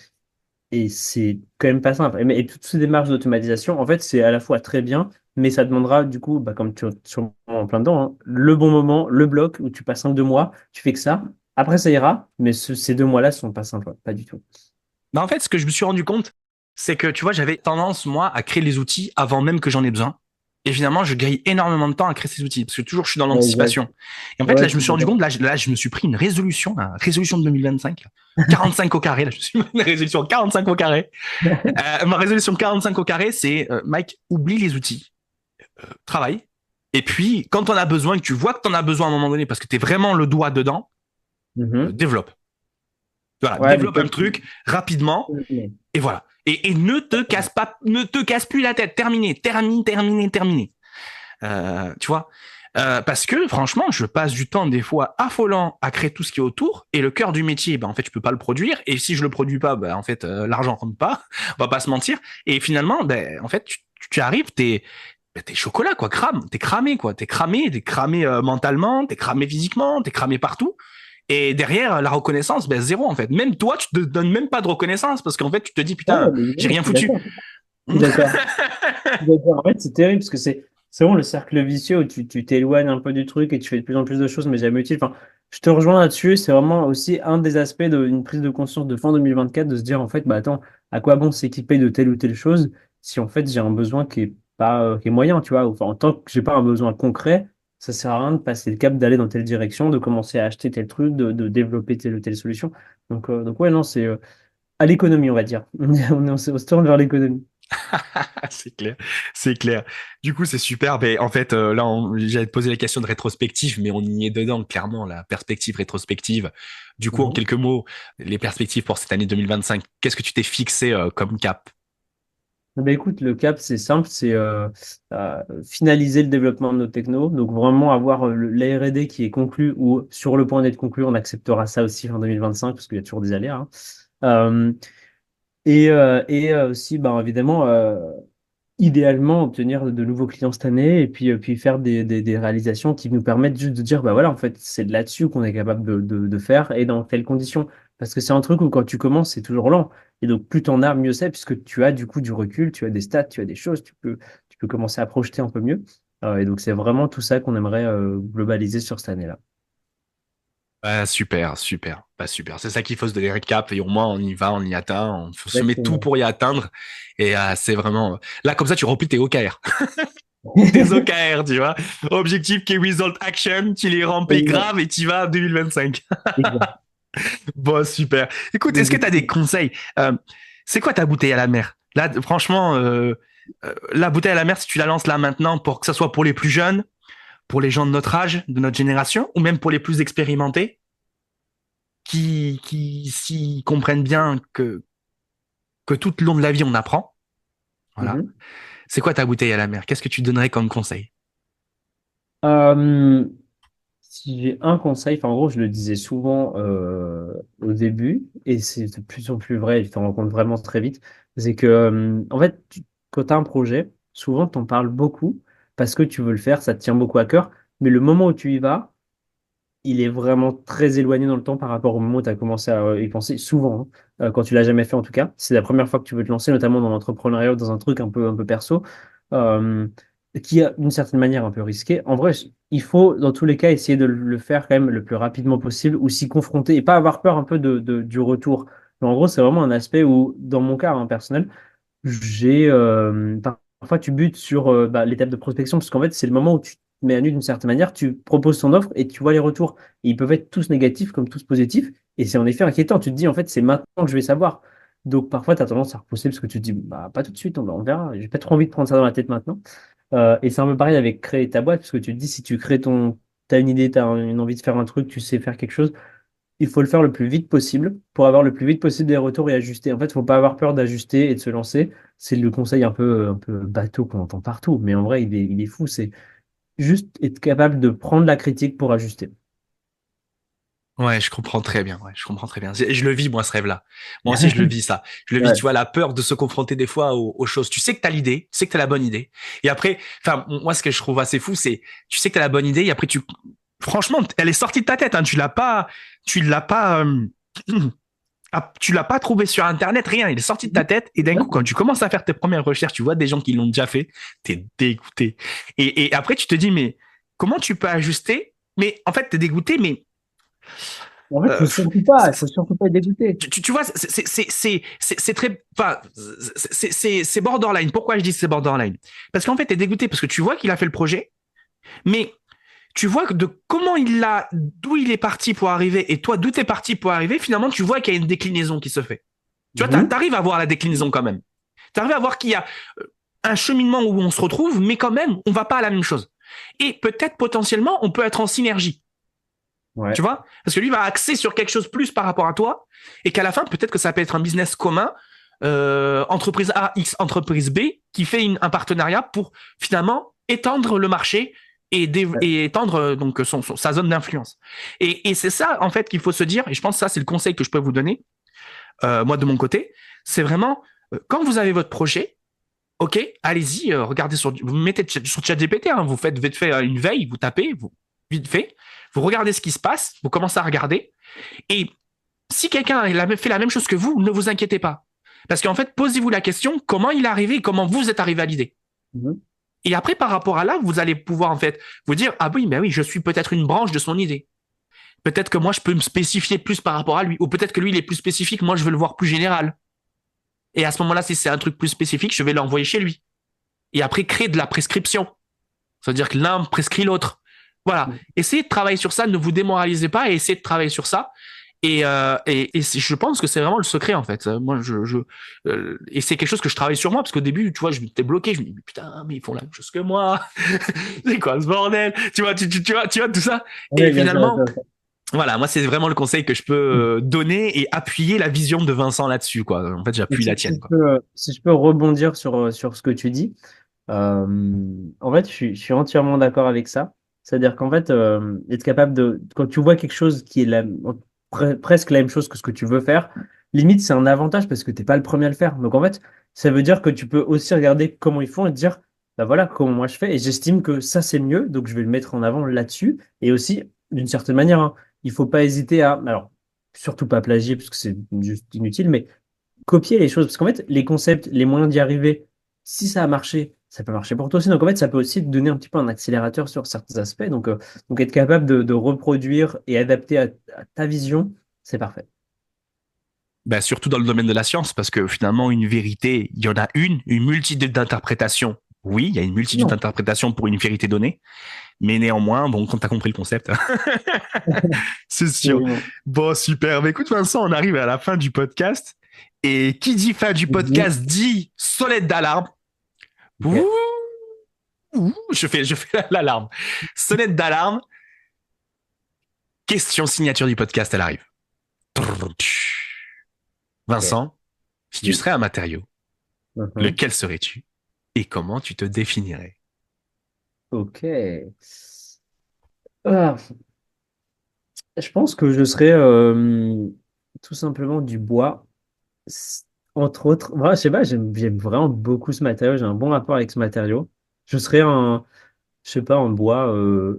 Et c'est quand même pas simple. Et toutes ces démarches d'automatisation, en fait, c'est à la fois très bien, mais ça demandera, du coup, bah, comme tu es sûrement en plein dedans, hein, le bon moment, le bloc où tu passes 1 2 mois, tu fais que ça. Après, ça ira, mais ces 2 mois-là sont pas simples, pas du tout. Mais en fait, ce que je me suis rendu compte, c'est que, tu vois, j'avais tendance, moi, à créer les outils avant même que j'en ai besoin. Et finalement, je gagne énormément de temps à créer ces outils parce que toujours, je suis dans Ouais, exact. l'anticipation. Et en fait, Ouais, là, je je me suis suis rendu d'accord. compte, là, je me suis pris une résolution, là, résolution de 2025, là. 45 au carré, là, je me suis mis une résolution 45 au carré. Ma résolution 45 au carré, c'est, Mike, oublie les outils, travaille. Et puis, quand on a besoin, que tu vois que tu en as besoin à un moment donné parce que tu es vraiment le doigt dedans, Mhm. développe. Voilà, Ouais, mais développe un truc rapidement et voilà. Et ne te casse plus la tête. Terminé. Tu vois, parce que franchement, je passe du temps des fois affolant à créer tout ce qui est autour et le cœur du métier, ben en fait, je peux pas le produire. Et si je le produis pas, ben en fait, l'argent rentre pas. On va pas se mentir. Et finalement, ben en fait, tu arrives, t'es chocolat quoi, crame, t'es cramé quoi, t'es cramé mentalement, t'es cramé physiquement, t'es cramé partout. Et derrière, la reconnaissance, ben zéro en fait. Même toi, tu te donnes même pas de reconnaissance parce qu'en fait, tu te dis Ouais, putain, mais j'ai évidemment, je rien suis foutu. d'accord. Je suis d'accord. D'accord. En fait, c'est terrible parce que c'est vraiment le cercle vicieux où tu t'éloignes un peu du truc et tu fais de plus en plus de choses, mais jamais utile. Enfin, je te rejoins là-dessus. C'est vraiment aussi un des aspects d'une prise de conscience de fin 2024 de se dire en fait, bah attends, à quoi bon s'équiper de telle ou telle chose si en fait j'ai un besoin qui est pas qui est moyen, tu vois. Enfin, en tant que j'ai pas un besoin concret, ça sert à rien de passer le cap d'aller dans telle direction, de commencer à acheter tel truc, de développer telle ou telle solution. Donc ouais, non, c'est à l'économie, on va dire. On se tourne vers l'économie. C'est clair, c'est clair. Du coup, c'est super. Ben, en fait, là, j'allais te poser la question de rétrospective, mais on y est dedans, clairement, la perspective rétrospective. Du coup, en Mhm. quelques mots, les perspectives pour cette année 2025, qu'est-ce que tu t'es fixé comme cap? Ben écoute, le cap, c'est simple, c'est finaliser le développement de nos technos. Donc vraiment avoir la R&D qui est conclue ou sur le point d'être conclu, on acceptera ça aussi fin 2025 parce qu'il y a toujours des aléas, hein. Euh, aussi, ben, évidemment, idéalement obtenir de nouveaux clients cette année et puis faire des réalisations qui nous permettent juste de dire, bah voilà, en fait, c'est de là-dessus qu'on est capable de faire et dans quelles conditions. Parce que c'est un truc où quand tu commences, c'est toujours lent. Et donc, plus t'en as, mieux c'est, puisque tu as du coup du recul, tu as des stats, tu as des choses, tu peux commencer à projeter un peu mieux. Et donc, c'est vraiment tout ça qu'on aimerait globaliser sur cette année-là. Ah, super, super, pas super. C'est ça qu'il faut se donner un cap et au moins on y va, on y atteint, on faut se met tout Exactement. pour y atteindre. Et c'est vraiment là comme ça tu remplis tes OKR, tes OKR, tu vois. Objectif Key Result Action, tu les remplis Exact. grave et tu vas à 2025. Exact. Bon, super. Écoute, est-ce Donc, que du tu as des coup, conseils? C'est quoi ta bouteille à la mer? Là, franchement, la bouteille à la mer, si tu la lances là maintenant, pour que ça soit pour les plus jeunes, pour les gens de notre âge, de notre génération, ou même pour les plus expérimentés, qui s'y comprennent bien que tout le long de la vie, on apprend. Voilà. mhm. C'est quoi ta bouteille à la mer? Qu'est-ce que tu donnerais comme conseil? Euh, Si j'ai un conseil, enfin en gros, je le disais souvent au début, et c'est de plus en plus vrai, et tu t'en rends compte vraiment très vite, c'est que en fait, quand tu as un projet, souvent tu en parles beaucoup parce que tu veux le faire, ça te tient beaucoup à cœur, mais le moment où tu y vas, il est vraiment très éloigné dans le temps par rapport au moment où tu as commencé à y penser, souvent, hein, quand tu l'as jamais fait en tout cas. C'est la première fois que tu veux te lancer, notamment dans l'entrepreneuriat ou dans un truc un peu perso, euh, qui est d'une certaine manière un peu risqué. En vrai, il faut dans tous les cas essayer de le faire quand même le plus rapidement possible ou s'y confronter et pas avoir peur un peu du retour. Mais en gros, c'est vraiment un aspect où, dans mon cas hein, personnel, parfois tu butes sur l'étape de prospection parce qu'en fait c'est le moment où tu te mets à nu d'une certaine manière, tu proposes ton offre et tu vois les retours. Et ils peuvent être tous négatifs comme tous positifs et c'est en effet inquiétant. Tu te dis en fait c'est maintenant que je vais savoir. Donc parfois tu as tendance à repousser parce que tu te dis bah pas tout de suite, on verra. J'ai pas trop envie de prendre ça dans la tête maintenant. Et c'est un peu pareil avec créer ta boîte parce que tu te dis si tu crées t'as une idée, t'as une envie de faire un truc, tu sais faire quelque chose, il faut le faire le plus vite possible pour avoir le plus vite possible des retours et ajuster. En fait, il ne faut pas avoir peur d'ajuster et de se lancer. C'est le conseil un peu bateau qu'on entend partout, mais en vrai, il est fou. C'est juste être capable de prendre la critique pour ajuster. Ouais, je comprends très bien. Ouais, je comprends très bien. Je le vis, moi, ce rêve-là. Moi aussi, je le vis, ça. Je le vis, Ouais. tu vois, la peur de se confronter des fois aux choses. Tu sais que t'as l'idée, tu sais que t'as la bonne idée. Et après, enfin, moi, ce que je trouve assez fou, c'est, tu sais que t'as la bonne idée, et après, franchement, elle est sortie de ta tête, hein. Tu l'as pas, tu l'as pas trouvé sur Internet, rien. Il est sorti de ta tête. Et d'un coup, quand tu commences à faire tes premières recherches, tu vois des gens qui l'ont déjà fait, t'es dégoûté. Et après, tu te dis, mais comment tu peux ajuster? Mais en fait, t'es dégoûté, mais En fait, euh, il faut surtout pas être dégoûté. tu vois, c'est très, enfin, c'est borderline. Pourquoi je dis c'est borderline? Parce qu'en fait, t'es dégoûté parce que tu vois qu'il a fait le projet, mais tu vois de comment il l'a, d'où il est parti pour arriver, et toi, d'où t'es parti pour arriver, finalement, tu vois qu'il y a une déclinaison qui se fait. Tu vois, Mhm. t'arrives à voir la déclinaison quand même. T'arrives à voir qu'il y a un cheminement où on se retrouve, mais quand même, on va pas à la même chose. Et peut-être potentiellement, on peut être en synergie. Tu Ouais. vois? Parce que lui va axer sur quelque chose plus par rapport à toi et qu'à la fin, peut-être que ça peut être un business commun, entreprise A, X, entreprise B, qui fait un partenariat pour finalement étendre le marché Ouais. et étendre donc sa zone d'influence. Et c'est ça, en fait, qu'il faut se dire, et je pense que ça, c'est le conseil que je peux vous donner, moi, de mon côté, c'est vraiment, quand vous avez votre projet, ok, allez-y, regardez vous mettez sur ChatGPT, hein, vous faites vite fait une veille, vous tapez, vite fait, vous regardez ce qui se passe, vous commencez à regarder, et si quelqu'un a fait la même chose que vous, ne vous inquiétez pas. Parce qu'en fait, posez-vous la question, comment il est arrivé et comment vous êtes arrivé à l'idée. Mhm. Et après, par rapport à là, vous allez pouvoir en fait vous dire, ah oui, mais oui, je suis peut-être une branche de son idée. Peut-être que moi, je peux me spécifier plus par rapport à lui. Ou peut-être que lui, il est plus spécifique, moi, je veux le voir plus général. Et à ce moment-là, si c'est un truc plus spécifique, je vais l'envoyer chez lui. Et après, créer de la prescription. C'est-à-dire que l'un prescrit l'autre. Voilà. Essayez de travailler sur ça, ne vous démoralisez pas et essayez de travailler sur ça. Et je pense que c'est vraiment le secret en fait. Moi, et c'est quelque chose que je travaille sur moi parce qu'au début, tu vois, je m'étais bloqué. Je me dis putain, mais ils font la même chose que moi. C'est quoi ce bordel? Tu vois, tu vois tout ça. Et Ouais, bien sûr, bien finalement, sûr. Voilà, moi, c'est vraiment le conseil que je peux donner et appuyer la vision de Vincent là-dessus, quoi. En fait, Et j'appuie la tienne, quoi. si je peux rebondir sur ce que tu dis, euh, en fait, je suis entièrement d'accord avec ça. C'est-à-dire qu'en fait, être capable quand tu vois quelque chose qui est presque la même chose que ce que tu veux faire, limite, c'est un avantage parce que tu n'es pas le premier à le faire. Donc en fait, ça veut dire que tu peux aussi regarder comment ils font et te dire, bah voilà, comment moi je fais. Et j'estime que ça, c'est mieux. Donc je vais le mettre en avant là-dessus. Et aussi, d'une certaine manière, hein, il faut pas hésiter à, alors, surtout pas plagier parce que c'est juste inutile, mais copier les choses. Parce qu'en fait, les concepts, les moyens d'y arriver, si ça a marché, ça peut marcher pour toi aussi. Donc en fait, ça peut aussi te donner un petit peu un accélérateur sur certains aspects. Donc être capable de reproduire et adapter à ta vision, c'est parfait. Ben, surtout dans le domaine de la science, parce que finalement, une vérité, il y en a une multitude d'interprétations. Oui, il y a une multitude Non, d'interprétations pour une vérité donnée, mais néanmoins, bon, quand tu as compris le concept, c'est sûr. absolument. Bon, super. Mais écoute, Vincent, on arrive à la fin du podcast. Et qui dit fin du Mhm. podcast dit sonnette d'alarme. Ouh, Ok. je fais l'alarme. Sonnette d'alarme. Question signature du podcast, elle arrive. Ok. Vincent, si tu Oui. serais un matériau, Mhm. lequel serais-tu et comment tu te définirais? Ok. Ah, je pense que je serais tout simplement du bois. Entre autres, moi, je sais pas, j'aime vraiment beaucoup ce matériau, j'ai un bon rapport avec ce matériau. Je serais je sais pas, en bois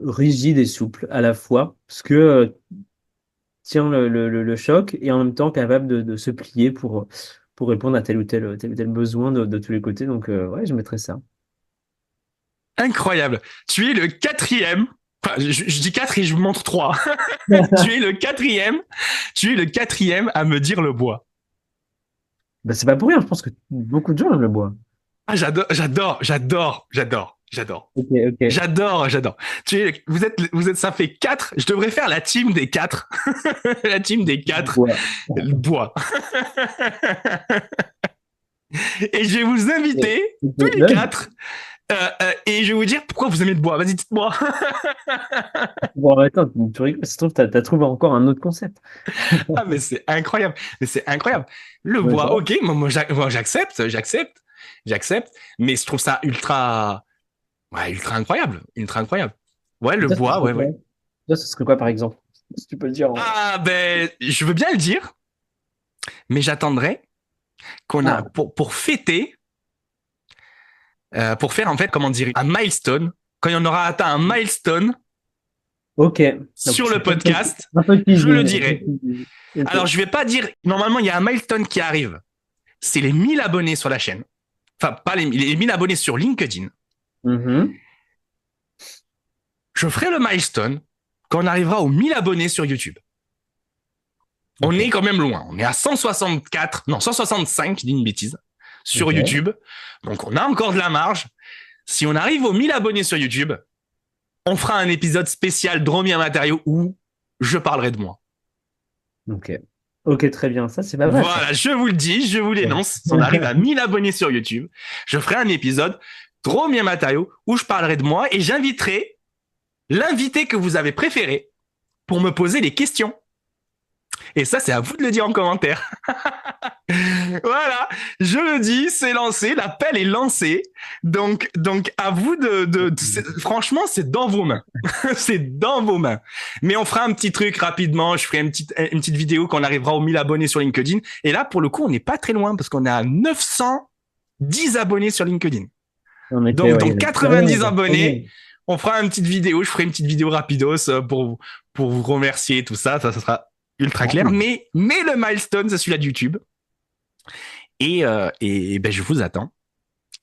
rigide et souple à la fois, parce que tient le choc et en même temps capable de se plier pour répondre à tel ou tel besoin de tous les côtés. Donc, ouais, je mettrais ça. Incroyable. Tu es le quatrième. Enfin, je dis quatre et je vous montre trois. tu es le quatrième. Tu es le quatrième à me dire le bois. Bah, c'est pas pour rien, je pense que beaucoup de gens aiment le bois. Ah, j'adore. Ok, ok. J'adore. Vous êtes, ça fait quatre. Je devrais faire la team des quatre. la team des quatre. Bois. Le bois. Et je vais vous Ok. inviter, Ok. tous les Là, quatre, et je vais vous dire pourquoi vous aimez le bois. Vas-y, dites-moi. bon, attends, tu rigoles, ça se trouve, t'as trouvé encore un autre concept. ah, mais c'est incroyable. Mais c'est incroyable. Le Ouais, bois, ça ok, moi, j'accepte. Mais je trouve ça ultra, ouais, ultra incroyable. Ultra incroyable. Ouais, va. le Toi, ce bois, serait ouais, quoi? ouais. Toi, ce serait quoi, par exemple? Si tu peux le dire en... Ah, ben, je veux bien le dire, mais j'attendrai qu'on a, Ah, pour fêter, pour faire, en fait, comment dire, un milestone. Quand on aura atteint un milestone ok. Donc, sur le c'est podcast, un peu je le teasing. Un peu dirai. teasing. Ok. Alors, je vais pas dire, normalement, il y a un milestone qui arrive. C'est les 1000 abonnés sur la chaîne. Enfin, pas les 1000 abonnés sur LinkedIn. Mhm. Je ferai le milestone quand on arrivera aux 1000 abonnés sur YouTube. On Ok. est quand même loin. On est à 164, non, 165, je dis une bêtise, sur Ok. YouTube. Donc, on a encore de la marge. Si on arrive aux 1000 abonnés sur YouTube, on fera un épisode spécial Dromia Matériaux où je parlerai de moi. Ok. Ok, très bien. Ça, c'est pas mal, ça. Voilà, je vous le dis, je vous Ouais. l'énonce. Si on arrive à 1000 abonnés sur YouTube, je ferai un épisode Dromia Matériaux où je parlerai de moi et j'inviterai l'invité que vous avez préféré pour me poser des questions. Et ça, c'est à vous de le dire en commentaire. voilà, je le dis, c'est lancé, l'appel est lancé. Donc à vous franchement, c'est dans vos mains. c'est dans vos mains. Mais on fera un petit truc rapidement. Je ferai une petite vidéo quand on arrivera aux 1000 abonnés sur LinkedIn. Et là, pour le coup, on n'est pas très loin parce qu'on est à 910 abonnés sur LinkedIn. En effet, Donc, ouais, il y donc en a pas mal, 90 pas abonnés. mal. On fera une petite vidéo. Je ferai une petite vidéo rapidos pour vous remercier tout ça. Ça sera ultra clair. Cool. Mais le milestone, c'est celui-là de YouTube. Et ben, je vous attends.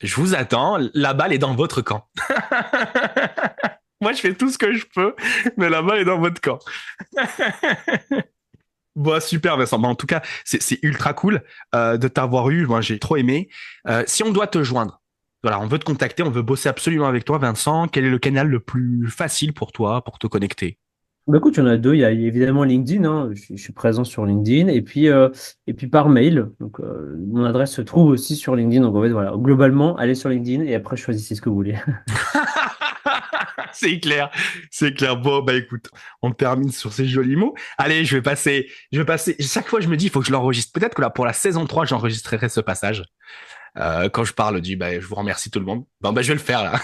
Je vous attends. La balle est dans votre camp. Moi, je fais tout ce que je peux, mais la balle est dans votre camp. Bon, super, Vincent. Bon, en tout cas, c'est ultra cool de t'avoir eu. Moi, j'ai trop aimé. Si on doit te joindre, voilà, on veut te contacter, on veut bosser absolument avec toi, Vincent. Quel est le canal le plus facile pour toi pour te connecter? Bah, écoute, il y en a deux. Il y a évidemment LinkedIn, hein. Je suis présent sur LinkedIn. Et puis par mail. Donc, mon adresse se trouve aussi sur LinkedIn. Donc, en fait, voilà. Globalement, allez sur LinkedIn et après, choisissez ce que vous voulez. C'est clair, c'est clair. Bon, bah écoute, on termine sur ces jolis mots. Allez, je vais passer. Chaque fois, je me dis, il faut que je l'enregistre. Peut-être que là, pour la saison 3, j'enregistrerai ce passage. Quand je parle je vous remercie tout le monde. Bon, bah, je vais le faire, là.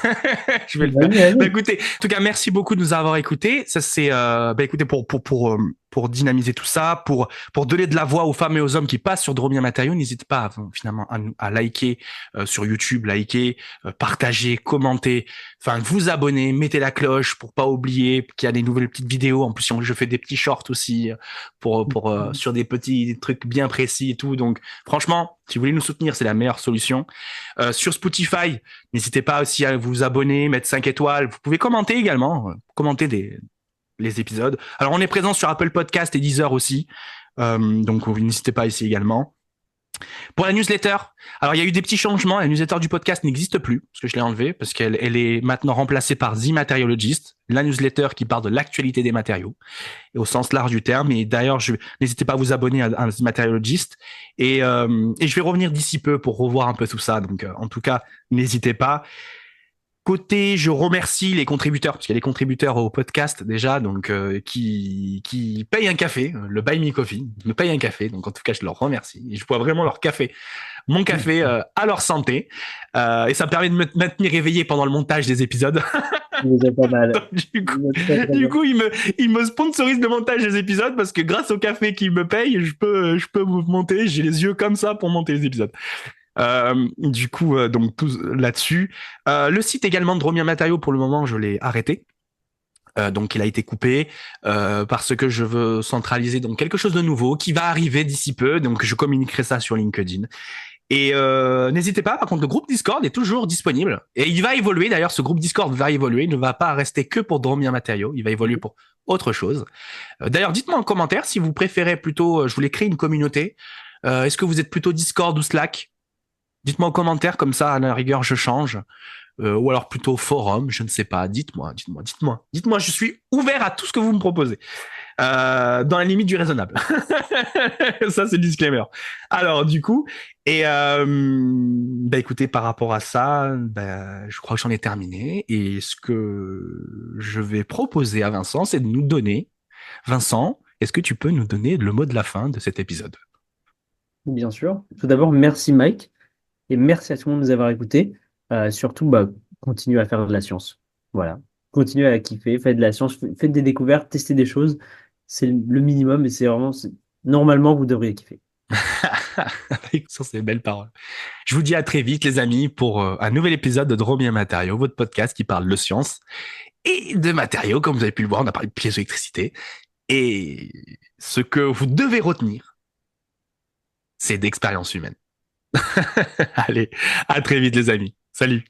Je vais le faire. Vas-y, Bah, vas-y. écoutez, en tout cas, merci beaucoup de nous avoir écoutés. Ça, c'est, bah, écoutez, pour dynamiser tout ça, pour donner de la voix aux femmes et aux hommes qui passent sur Dromia Matériaux, n'hésitez pas finalement à liker sur YouTube, liker, partager, commenter, enfin, vous abonner, mettez la cloche pour pas oublier qu'il y a des nouvelles petites vidéos. En plus, je fais des petits shorts aussi sur des petits trucs bien précis et tout. Donc, franchement, si vous voulez nous soutenir, c'est la meilleure solution. Sur Spotify, n'hésitez pas aussi à vous abonner, mettre 5 étoiles. Vous pouvez commenter également, commenter les épisodes. Alors, on est présent sur Apple Podcast et Deezer aussi. Donc, n'hésitez pas ici également. Pour la newsletter, alors il y a eu des petits changements. La newsletter du podcast n'existe plus, parce que je l'ai enlevée, parce qu'elle est maintenant remplacée par The Materialogist, la newsletter qui parle de l'actualité des matériaux, et au sens large du terme. Et d'ailleurs, n'hésitez pas à vous abonner à The Materialogist. Et je vais revenir d'ici peu pour revoir un peu tout ça. Donc, en tout cas, n'hésitez pas. Côté, je remercie les contributeurs, parce qu'il y a des contributeurs au podcast déjà, donc qui payent un café, le Buy Me Coffee, me payent un café, donc en tout cas je leur remercie. Et je bois vraiment leur café, mon café à leur santé, et ça me permet de me maintenir éveillé pendant le montage des épisodes. Vous êtes pas mal. Donc, du coup, Vous êtes très, très du bien. coup, il me sponsorise le montage des épisodes parce que grâce au café qu'il me paye, je peux vous monter. J'ai les yeux comme ça pour monter les épisodes. Du coup, donc tout là-dessus. Le site également de Dromia Matériaux, pour le moment, je l'ai arrêté. Donc il a été coupé parce que je veux centraliser donc quelque chose de nouveau qui va arriver d'ici peu. Donc je communiquerai ça sur LinkedIn. Et n'hésitez pas, par contre, le groupe Discord est toujours disponible. Et il va évoluer, d'ailleurs, ce groupe Discord va évoluer. Il ne va pas rester que pour Dromia Matériaux. Il va évoluer pour autre chose. D'ailleurs, dites-moi en commentaire si vous préférez plutôt, je voulais créer une communauté. Est-ce que vous êtes plutôt Discord ou Slack? Dites-moi en commentaire, comme ça, à la rigueur, je change. Ou alors plutôt forum, je ne sais pas. Dites-moi, je suis ouvert à tout ce que vous me proposez. Dans la limite du raisonnable. Ça, c'est le disclaimer. Alors, du coup, et bah écoutez, par rapport à ça, bah, je crois que j'en ai terminé. Et ce que je vais proposer à Vincent, c'est de nous donner. Vincent, est-ce que tu peux nous donner le mot de la fin de cet épisode? Bien sûr. Tout d'abord, merci Mike et merci à tout le monde de nous avoir écoutés. Surtout, bah, continuez à faire de la science. Voilà. Continuez à kiffer, faites de la science, faites des découvertes, testez des choses. C'est le minimum et c'est vraiment, normalement, vous devriez kiffer. Sur ces belles paroles. Je vous dis à très vite, les amis, pour un nouvel épisode de Drôme et Matériaux, votre podcast qui parle de science et de matériaux. Comme vous avez pu le voir, on a parlé de piézoélectricité. Et ce que vous devez retenir, c'est d'expérience humaine. Allez, à très vite, les amis. Salut.